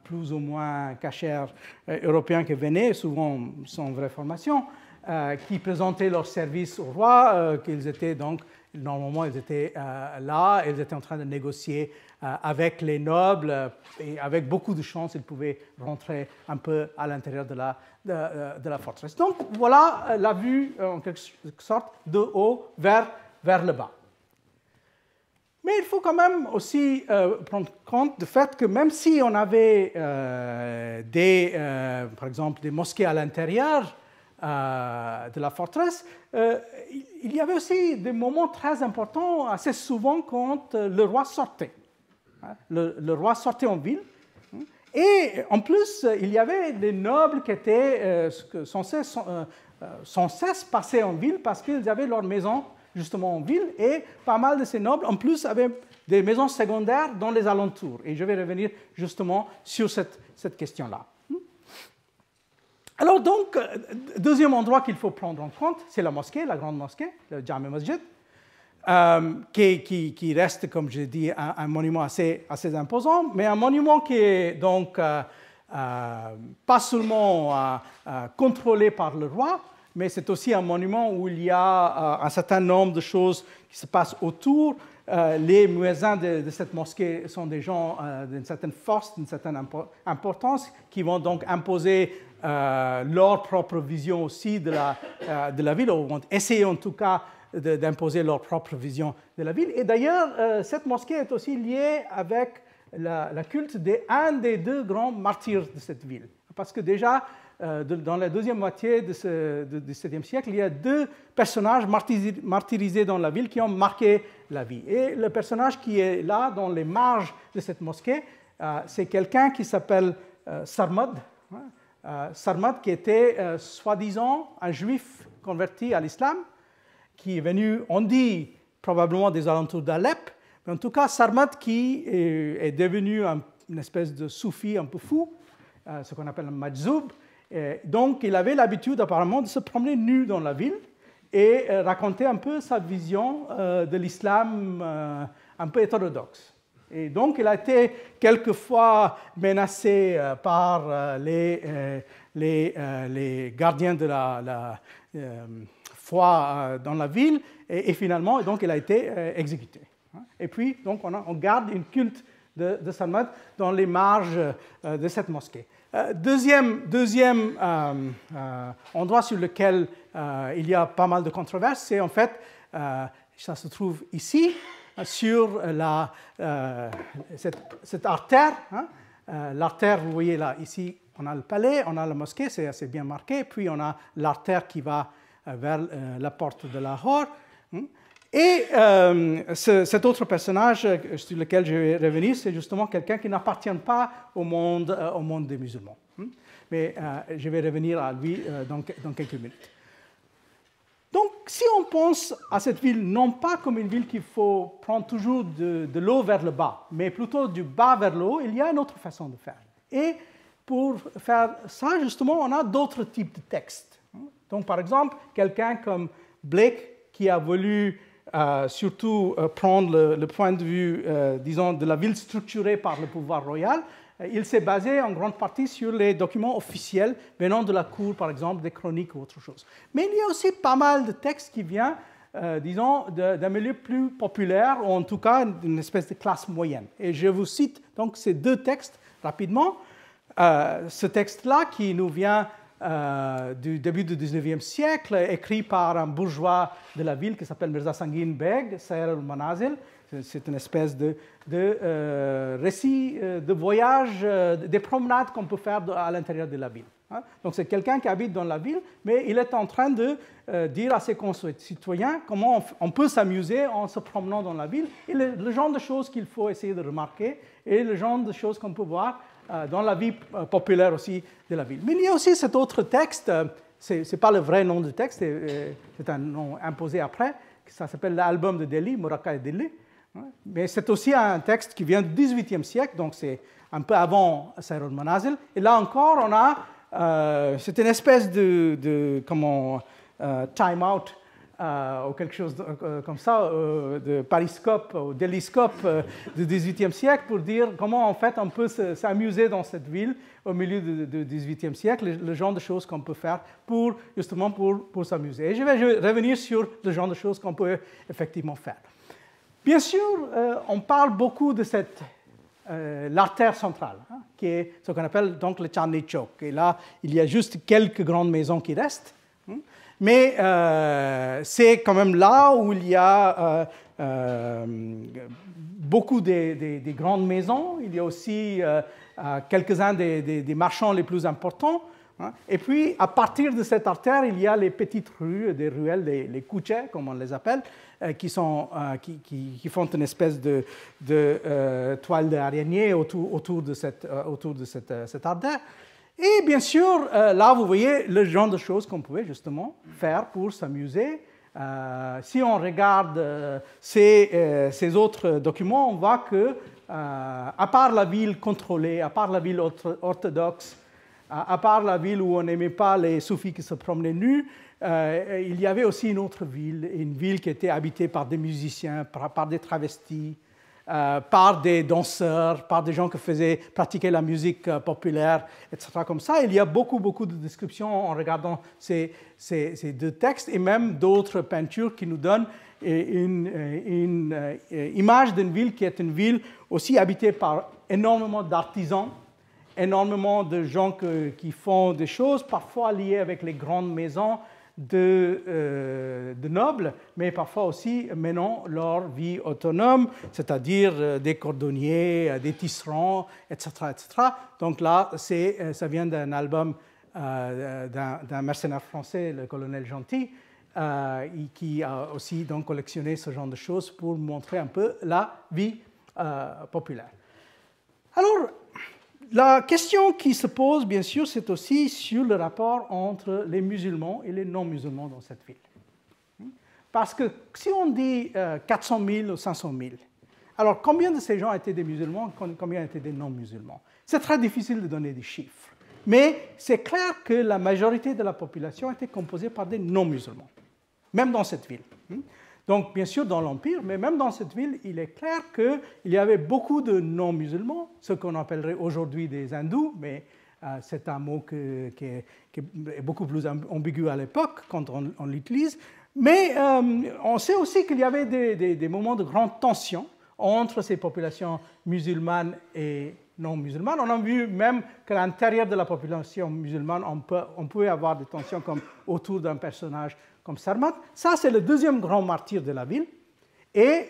A: plus ou moins cachers européens qui venaient, souvent sans vraie formation, qui présentaient leurs services au roi, qu'ils étaient donc, normalement, ils étaient là, ils étaient en train de négocier avec les nobles, et avec beaucoup de chance, ils pouvaient rentrer un peu à l'intérieur de la forteresse. Donc, voilà la vue, en quelque sorte, de haut vers le bas. Mais il faut quand même aussi prendre compte du fait que même si on avait par exemple, des mosquées à l'intérieur, de la forteresse. Il y avait aussi des moments très importants, assez souvent, quand le roi sortait. Le roi sortait en ville. Et en plus, il y avait des nobles qui étaient sans cesse passés en ville parce qu'ils avaient leur maison justement en ville. Et pas mal de ces nobles, en plus, avaient des maisons secondaires dans les alentours. Et je vais revenir justement sur cette question-là. Alors donc, deuxième endroit qu'il faut prendre en compte, c'est la mosquée, la grande mosquée, le Jami Masjid, qui reste, comme je dis, un monument assez imposant, mais un monument qui est donc pas seulement contrôlé par le roi, mais c'est aussi un monument où il y a un certain nombre de choses qui se passent autour. Les muezzins de cette mosquée sont des gens d'une certaine force, d'une certaine importance, qui vont donc imposer leur propre vision aussi de la ville, ou vont essayer en tout cas d'imposer leur propre vision de la ville. Et d'ailleurs, cette mosquée est aussi liée avec la culte d'un des deux grands martyrs de cette ville. Parce que déjà, dans la deuxième moitié du XVIIe siècle, il y a deux personnages martyrisés dans la ville qui ont marqué la vie. Et le personnage qui est là, dans les marges de cette mosquée, c'est quelqu'un qui s'appelle Sarmad. Sarmad, qui était soi-disant un juif converti à l'islam, qui est venu, on dit, probablement des alentours d'Alep, mais en tout cas, Sarmad qui est devenu une espèce de soufi un peu fou, ce qu'on appelle un majzoub. Donc, il avait l'habitude apparemment de se promener nu dans la ville et raconter un peu sa vision de l'islam un peu hétérodoxe. Et donc, il a été quelquefois menacé par les gardiens de la foi dans la ville, et finalement, donc, il a été exécuté. Et puis, donc, on garde une culte de Sarmad dans les marges de cette mosquée. Deuxième endroit sur lequel il y a pas mal de controverses, c'est en fait, ça se trouve ici, sur cette artère. L'artère, vous voyez là, ici, on a le palais, on a la mosquée, c'est assez bien marqué, puis on a l'artère qui va vers la porte de Lahore. Et cet autre personnage sur lequel je vais revenir, c'est justement quelqu'un qui n'appartient pas au monde des musulmans. Mais je vais revenir à lui dans quelques minutes. Donc, si on pense à cette ville, non pas comme une ville qu'il faut prendre toujours de l'eau vers le bas, mais plutôt du bas vers le haut, il y a une autre façon de faire. Et pour faire ça, justement, on a d'autres types de textes. Donc, par exemple, quelqu'un comme Blake, qui a voulu surtout prendre le point de vue, disons, de la ville structurée par le pouvoir royal, il s'est basé en grande partie sur les documents officiels venant de la cour, par exemple, des chroniques ou autre chose. Mais il y a aussi pas mal de textes qui viennent, disons, d'un milieu plus populaire, ou en tout cas d'une espèce de classe moyenne. Et je vous cite donc ces deux textes rapidement. Ce texte-là, qui nous vient du début du XIXe siècle, écrit par un bourgeois de la ville qui s'appelle Mirza Sangin Beg, Sayr al-Manazil. C'est une espèce de récit de voyage, des promenades qu'on peut faire à l'intérieur de la ville. Donc c'est quelqu'un qui habite dans la ville, mais il est en train de dire à ses concitoyens comment on peut s'amuser en se promenant dans la ville, et le genre de choses qu'il faut essayer de remarquer, et le genre de choses qu'on peut voir dans la vie populaire aussi de la ville. Mais il y a aussi cet autre texte, ce n'est pas le vrai nom du texte, c'est un nom imposé après, ça s'appelle l'album de Delhi, Muraqqa Delhi. Mais c'est aussi un texte qui vient du XVIIIe siècle, donc c'est un peu avant Sayr al-Manazil. Et là encore, on a, c'est une espèce de time-out, ou quelque chose comme ça, de pariscope ou deliscope du XVIIIe siècle, pour dire comment en fait on peut s'amuser dans cette ville au milieu du XVIIIe siècle, le genre de choses qu'on peut faire justement pour s'amuser. Et je vais revenir sur le genre de choses qu'on peut effectivement faire. Bien sûr, on parle beaucoup de l'artère centrale, qui est ce qu'on appelle donc le Chandni Chowk. Et là, il y a juste quelques grandes maisons qui restent. Mais c'est quand même là où il y a beaucoup des grandes maisons. Il y a aussi quelques-uns des marchands les plus importants. Et puis, à partir de cette artère, il y a les petites rues, des ruelles, les kuchets, comme on les appelle, qui font une espèce de toile d'araignée autour de cette artère. Et bien sûr, là, vous voyez le genre de choses qu'on pouvait justement faire pour s'amuser. Si on regarde ces autres documents, on voit que, à part la ville contrôlée, à part la ville orthodoxe, à part la ville où on n'aimait pas les soufis qui se promenaient nus, il y avait aussi une autre ville, une ville qui était habitée par des musiciens, par des travestis, par des danseurs, par des gens qui pratiquaient la musique populaire, etc. Comme ça, il y a beaucoup de descriptions en regardant ces deux textes et même d'autres peintures qui nous donnent une image d'une ville qui est une ville aussi habitée par énormément d'artisans, énormément de gens qui font des choses, parfois liées avec les grandes maisons de nobles, mais parfois aussi menant leur vie autonome, c'est-à-dire des cordonniers, des tisserands, etc. etc. Donc là, ça vient d'un album d'un mercenaire français, le colonel Gentil, qui a aussi donc collectionné ce genre de choses pour montrer un peu la vie populaire. Alors, la question qui se pose, bien sûr, c'est aussi sur le rapport entre les musulmans et les non-musulmans dans cette ville. Parce que si on dit 400 000 ou 500 000, alors combien de ces gens étaient des musulmans, combien étaient des non-musulmans? C'est très difficile de donner des chiffres. Mais c'est clair que la majorité de la population était composée par des non-musulmans, même dans cette ville. Donc, bien sûr, dans l'Empire, mais même dans cette ville, il est clair qu'il y avait beaucoup de non-musulmans, ce qu'on appellerait aujourd'hui des hindous, mais c'est un mot qui est beaucoup plus ambigu à l'époque quand on l'utilise. Mais on sait aussi qu'il y avait des moments de grande tension entre ces populations musulmanes et non musulmanes. On a vu même qu'à l'intérieur de la population musulmane, on pouvait avoir des tensions comme autour d'un personnage comme Sarmat. Ça, c'est le deuxième grand martyr de la ville. Et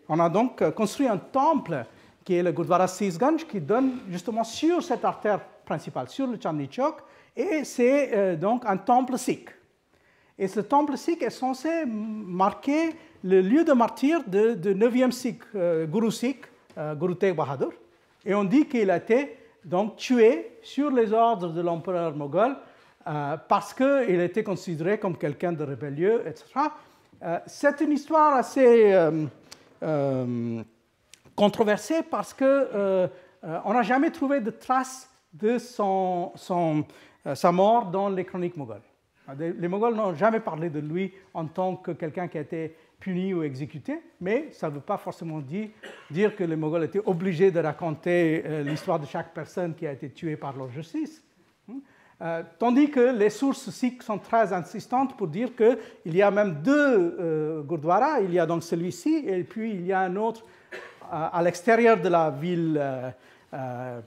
A: on a donc construit un temple qui est le Gurdwara Sisganj, qui donne justement sur cette artère principale, sur le Chandni Chowk, et c'est donc un temple sikh. Et ce temple sikh est censé marquer le lieu de martyr de 9e sikh, Guru Sikh, Guru Tegh Bahadur. Et on dit qu'il a été donc tué sur les ordres de l'empereur moghol, parce qu'il était considéré comme quelqu'un de rebellieux, etc. C'est une histoire assez controversée parce qu'on n'a jamais trouvé de traces de sa mort dans les chroniques mogholes. Les Moghols n'ont jamais parlé de lui en tant que quelqu'un qui a été puni ou exécuté, mais ça ne veut pas forcément dire que les Moghols étaient obligés de raconter l'histoire de chaque personne qui a été tuée par leur justice. Tandis que les sources sikhs sont très insistantes pour dire qu'il y a même deux gurdwaras. Il y a donc celui-ci et puis il y a un autre à l'extérieur de la ville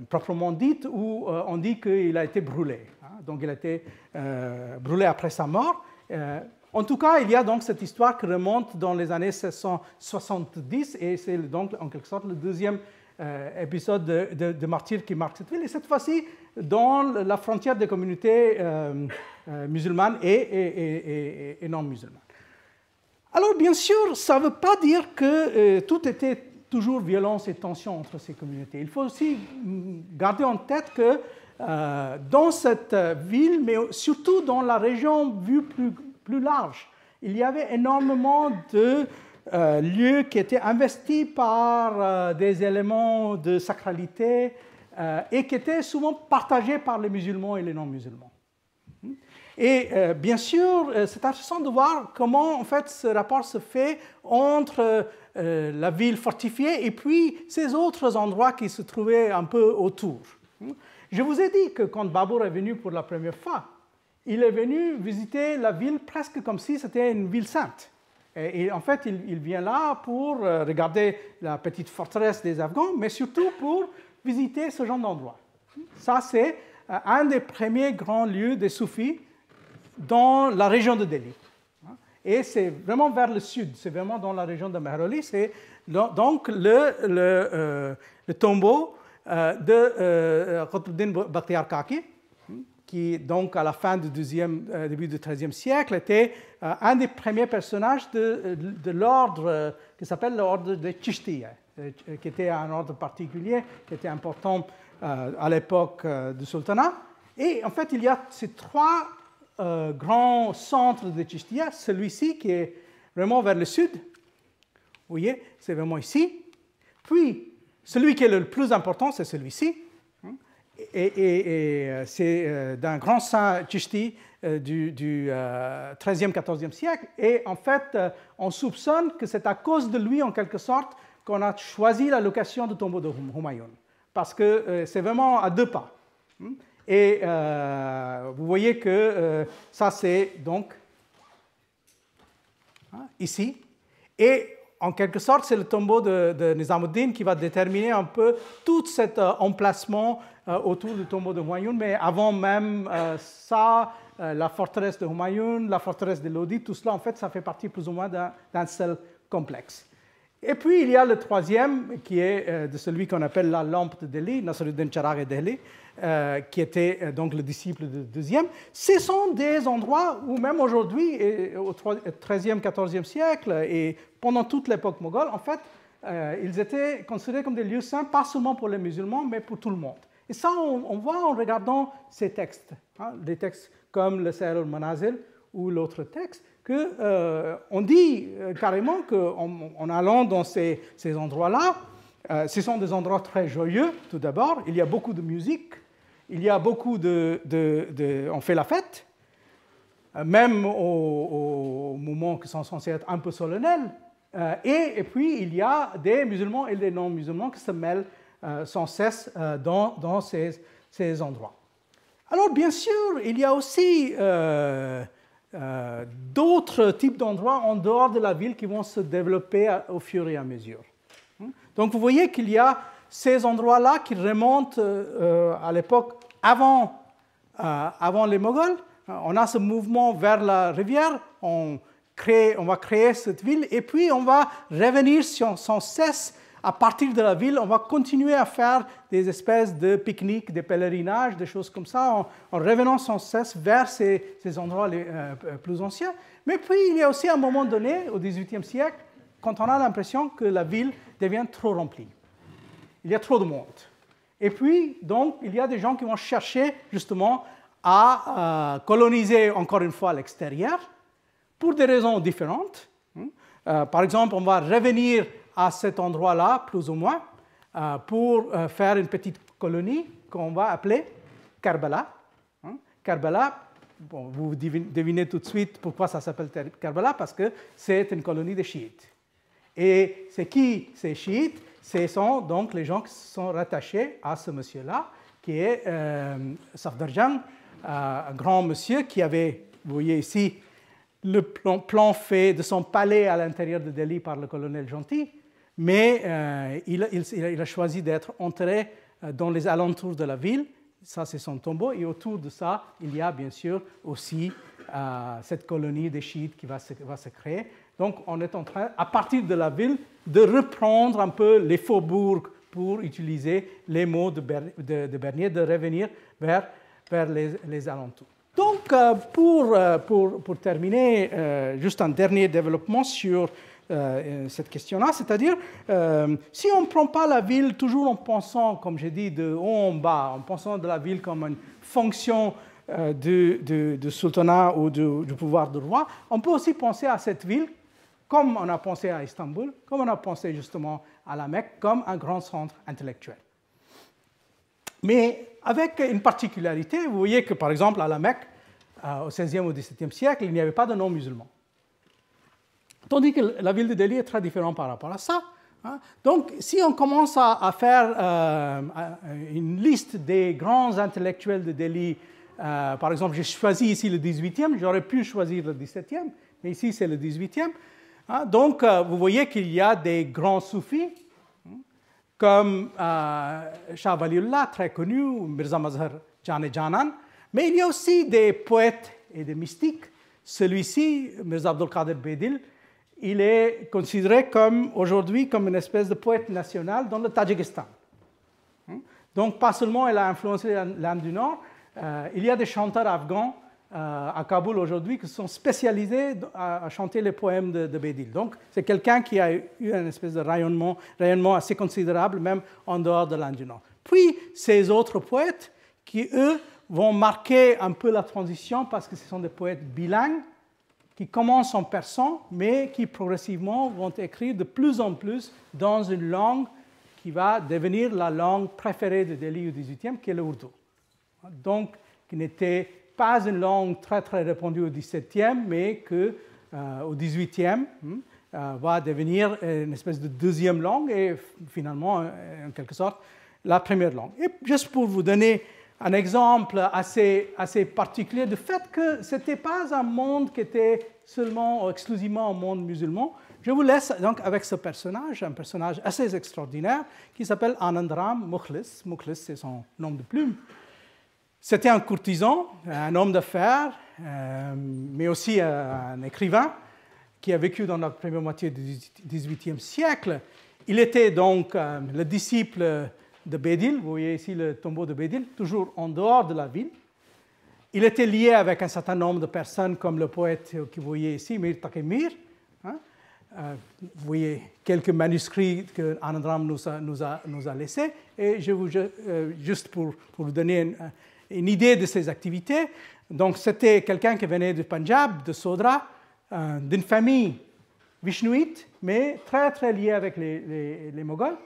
A: proprement dite où on dit qu'il a été brûlé. Donc il a été brûlé après sa mort. En tout cas, il y a donc cette histoire qui remonte dans les années 1670 et c'est donc en quelque sorte le deuxième épisode de martyr qui marque cette ville. Et cette fois-ci, dans la frontière des communautés musulmanes et non musulmanes. Alors, bien sûr, ça ne veut pas dire que tout était toujours violence et tension entre ces communautés. Il faut aussi garder en tête que dans cette ville, mais surtout dans la région vue plus large, il y avait énormément de lieux qui étaient investis par des éléments de sacralité et qui étaient souvent partagés par les musulmans et les non-musulmans. Et bien sûr, c'est intéressant de voir comment en fait ce rapport se fait entre la ville fortifiée et puis ces autres endroits qui se trouvaient un peu autour. Je vous ai dit que quand Babur est venu pour la première fois, il est venu visiter la ville presque comme si c'était une ville sainte. Et en fait, il vient là pour regarder la petite forteresse des Afghans, mais surtout pour visiter ce genre d'endroit. Ça, c'est un des premiers grands lieux des soufis dans la région de Delhi. Et c'est vraiment vers le sud, c'est vraiment dans la région de Mehrauli. C'est donc le tombeau de Qutb-ud-Din Bakhtiyar Kaki, qui, donc, à la fin du début du XIIIe siècle, était un des premiers personnages de l'ordre qui s'appelle l'ordre des Chishtiya, qui était un ordre particulier, qui était important à l'époque du sultanat. Et en fait, il y a ces trois grands centres de Chishtiya, celui-ci qui est vraiment vers le sud, vous voyez, c'est vraiment ici. Puis, celui qui est le plus important, c'est celui-ci. Et c'est d'un grand saint Chishti du XIIIe, XIVe siècle. Et en fait, on soupçonne que c'est à cause de lui, en quelque sorte, qu'on a choisi la location du tombeau de Humayun. Parce que c'est vraiment à 2 pas. Et vous voyez que ça, c'est donc ici. Et en quelque sorte, c'est le tombeau de Nizamuddin qui va déterminer un peu tout cet emplacement autour du tombeau de Humayun. Mais avant même ça, la forteresse de Humayun, la forteresse de Lodi, tout cela, en fait, ça fait partie plus ou moins d'un seul complexe. Et puis, il y a le troisième, qui est de celui qu'on appelle la lampe de Delhi, Nasruddin Charagh Delhi, qui était donc le disciple du deuxième. Ce sont des endroits où même aujourd'hui, au XIIIe, XIVe siècle, et pendant toute l'époque moghole, en fait, ils étaient considérés comme des lieux saints, pas seulement pour les musulmans, mais pour tout le monde. Et ça, on voit en regardant ces textes, des textes comme le Sayr al-Manazil ou l'autre texte, qu'on dit carrément qu'en allant dans ces endroits-là, ce sont des endroits très joyeux, tout d'abord. Il y a beaucoup de musique, il y a beaucoup on fait la fête, même aux moments qui sont censés être un peu solennels. Et puis, il y a des musulmans et des non-musulmans qui se mêlent sans cesse dans ces endroits. Alors, bien sûr, il y a aussi d'autres types d'endroits en dehors de la ville qui vont se développer au fur et à mesure. Donc, vous voyez qu'il y a ces endroits-là qui remontent à l'époque avant les Moghols. On a ce mouvement vers la rivière, on va créer cette ville, et puis on va revenir sans cesse. À partir de la ville, on va continuer à faire des espèces de pique-niques, des pèlerinages, des choses comme ça, en revenant sans cesse vers ces endroits les plus anciens. Mais puis, il y a aussi un moment donné, au XVIIIe siècle, quand on a l'impression que la ville devient trop remplie. Il y a trop de monde. Et puis, donc, il y a des gens qui vont chercher justement à coloniser encore une fois l'extérieur pour des raisons différentes. Par exemple, on va revenir à cet endroit-là, plus ou moins, pour faire une petite colonie qu'on va appeler Karbala. Karbala, bon, vous devinez tout de suite pourquoi ça s'appelle Karbala, parce que c'est une colonie de chiites. Et c'est qui ces chiites? Ce sont donc les gens qui sont rattachés à ce monsieur-là, qui est Safdarjung, un grand monsieur qui avait, vous voyez ici, le plan fait de son palais à l'intérieur de Delhi par le colonel Gentil, mais il a choisi d'être enterré dans les alentours de la ville. Ça, c'est son tombeau. Et autour de ça, il y a bien sûr aussi cette colonie des chiites qui va se créer. Donc, on est en train, à partir de la ville, de reprendre un peu les faubourgs pour utiliser les mots de Bernier, de revenir vers les alentours. Donc, pour terminer, juste un dernier développement sur cette question-là, c'est-à-dire, si on ne prend pas la ville toujours en pensant, comme j'ai dit, de haut en bas, en pensant de la ville comme une fonction du sultanat ou du pouvoir du roi, on peut aussi penser à cette ville comme on a pensé à Istanbul, comme on a pensé justement à la Mecque, comme un grand centre intellectuel. Mais avec une particularité, vous voyez que par exemple à la Mecque, au XVIe ou XVIIe siècle, il n'y avait pas de non-musulmans. Tandis que la ville de Delhi est très différente par rapport à ça. Donc, si on commence à faire une liste des grands intellectuels de Delhi, par exemple, j'ai choisi ici le 18e, j'aurais pu choisir le 17e, mais ici c'est le 18e. Donc, vous voyez qu'il y a des grands soufis, comme Shah Waliullah, très connu, Mirza Mazhar Janan, mais il y a aussi des poètes et des mystiques. Celui-ci, Mirza Abdul Qadir Bedil, il est considéré aujourd'hui comme une espèce de poète national dans le Tadjikistan. Donc, pas seulement elle a influencé l'Inde du Nord, il y a des chanteurs afghans à Kaboul aujourd'hui qui sont spécialisés à chanter les poèmes de Bédil. Donc, c'est quelqu'un qui a eu une espèce de rayonnement assez considérable, même en dehors de l'Inde du Nord. Puis, ces autres poètes qui, eux, vont marquer un peu la transition parce que ce sont des poètes bilingues qui commencent en persan, mais qui progressivement vont écrire de plus en plus dans une langue qui va devenir la langue préférée de Delhi au XVIIIe, qui est le ourdou. Donc, qui n'était pas une langue très, très répandue au XVIIe, mais qu'au XVIIIe va devenir une espèce de deuxième langue et finalement, en quelque sorte, la première langue. Et juste pour vous donner un exemple assez particulier du fait que ce n'était pas un monde qui était seulement ou exclusivement un monde musulman. Je vous laisse donc avec ce personnage, un personnage assez extraordinaire qui s'appelle Anandram Mukhlis. Mukhlis, c'est son nom de plume. C'était un courtisan, un homme d'affaires, mais aussi un écrivain qui a vécu dans la première moitié du XVIIIe siècle. Il était donc le disciple de Bédil, vous voyez ici le tombeau de Bédil, toujours en dehors de la ville. Il était lié avec un certain nombre de personnes, comme le poète que vous voyez ici, Mir Taqi Mir. Vous voyez quelques manuscrits que Anandram nous a laissés. Et juste pour vous donner une idée de ses activités, donc c'était quelqu'un qui venait du Punjab, de Sodra, d'une famille vishnouite, mais très très liée avec les Moghols.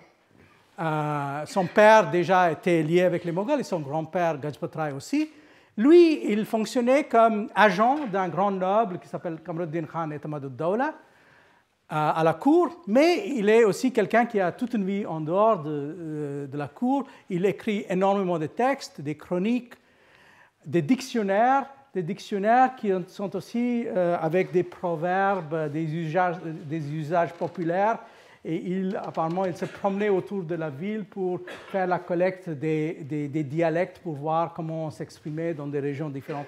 A: Son père déjà était lié avec les Moghols et son grand-père Gajpat Rai aussi. Lui, il fonctionnait comme agent d'un grand noble qui s'appelle Kamruddin Khan Etamadud-Dawla à la cour, mais il est aussi quelqu'un qui a toute une vie en dehors de la cour. Il écrit énormément de textes, des chroniques, des dictionnaires qui sont aussi avec des proverbes, des usages populaires. Et apparemment, il se promenait autour de la ville pour faire la collecte des dialectes pour voir comment on s'exprimait dans des régions différentes.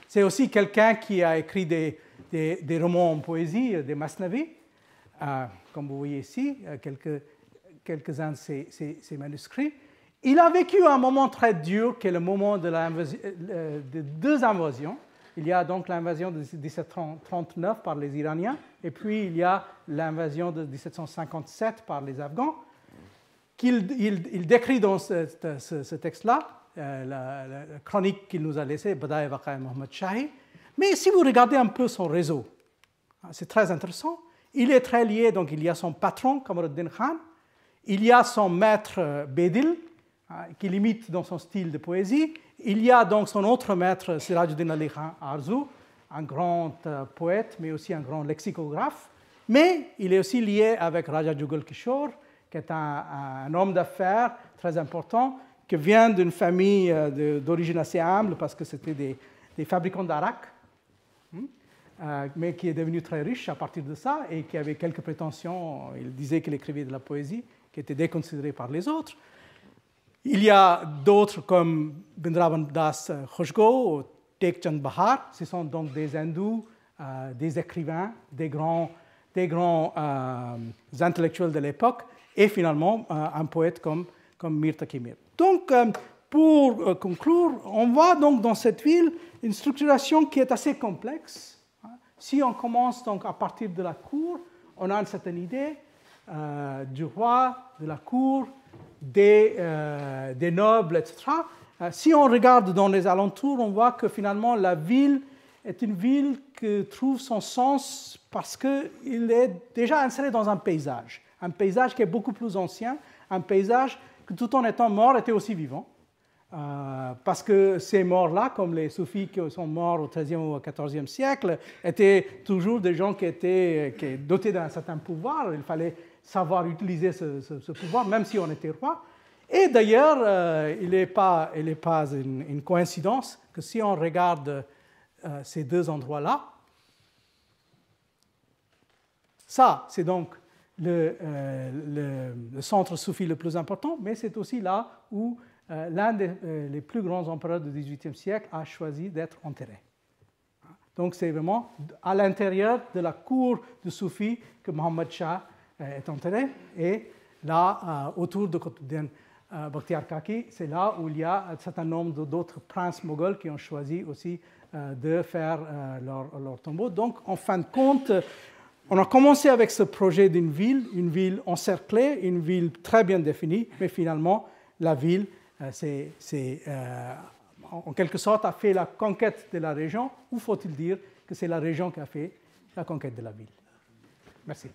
A: C'est aussi quelqu'un qui a écrit des romans en poésie, des masnavis, comme vous voyez ici, quelques-uns de ces manuscrits. Il a vécu un moment très dur, qui est le moment de deux invasions. Il y a donc l'invasion de 1739 par les Iraniens, et puis il y a l'invasion de 1757 par les Afghans, qu'il décrit dans ce texte-là, la chronique qu'il nous a laissée, Badaï Waqai Mohammad Shahi. Mais si vous regardez un peu son réseau, c'est très intéressant. Il est très lié, donc il y a son patron, Kamruddin Khan, il y a son maître Bédil, qui l'imite dans son style de poésie. Il y a donc son autre maître, Sirajuddin Ali Khan Arzu, un grand poète, mais aussi un grand lexicographe. Mais il est aussi lié avec Raja Jugal Kishore, qui est un homme d'affaires très important, qui vient d'une famille d'origine assez humble, parce que c'était des fabricants d'arak, mais qui est devenu très riche à partir de ça, et qui avait quelques prétentions. Il disait qu'il écrivait de la poésie, qui était déconsidérée par les autres. Il y a d'autres comme Bindraban Das Khoshgo ou Tek Chand Bahar. Ce sont donc des hindous, des écrivains, des grands intellectuels de l'époque, et finalement un poète comme Mir Taqi Mir. Donc, pour conclure, on voit donc dans cette ville une structuration qui est assez complexe. Si on commence donc à partir de la cour, on a une certaine idée du roi, de la cour, des nobles, etc. Si on regarde dans les alentours, on voit que finalement la ville est une ville qui trouve son sens parce qu'il est déjà installé dans un paysage qui est beaucoup plus ancien, un paysage que tout en étant mort était aussi vivant. Parce que ces morts-là, comme les soufis qui sont morts au XIIIe ou au XIVe siècle, étaient toujours des gens qui étaient dotés d'un certain pouvoir. Il fallait savoir utiliser ce pouvoir, même si on était roi. Et d'ailleurs, il n'est pas une coïncidence que si on regarde ces deux endroits-là, ça, c'est donc le centre soufi le plus important, mais c'est aussi là où l'un des plus grands empereurs du XVIIIe siècle a choisi d'être enterré. Donc c'est vraiment à l'intérieur de la cour du soufi que Mohammad Shah est enterré, et là, autour de Qutbuddin Bakhtiar Kaki, c'est là où il y a un certain nombre d'autres princes moghols qui ont choisi aussi de faire leur tombeau. Donc, en fin de compte, on a commencé avec ce projet d'une une ville encerclée, une ville très bien définie, mais finalement, la ville, en quelque sorte, a fait la conquête de la région, ou faut-il dire que c'est la région qui a fait la conquête de la ville. Merci.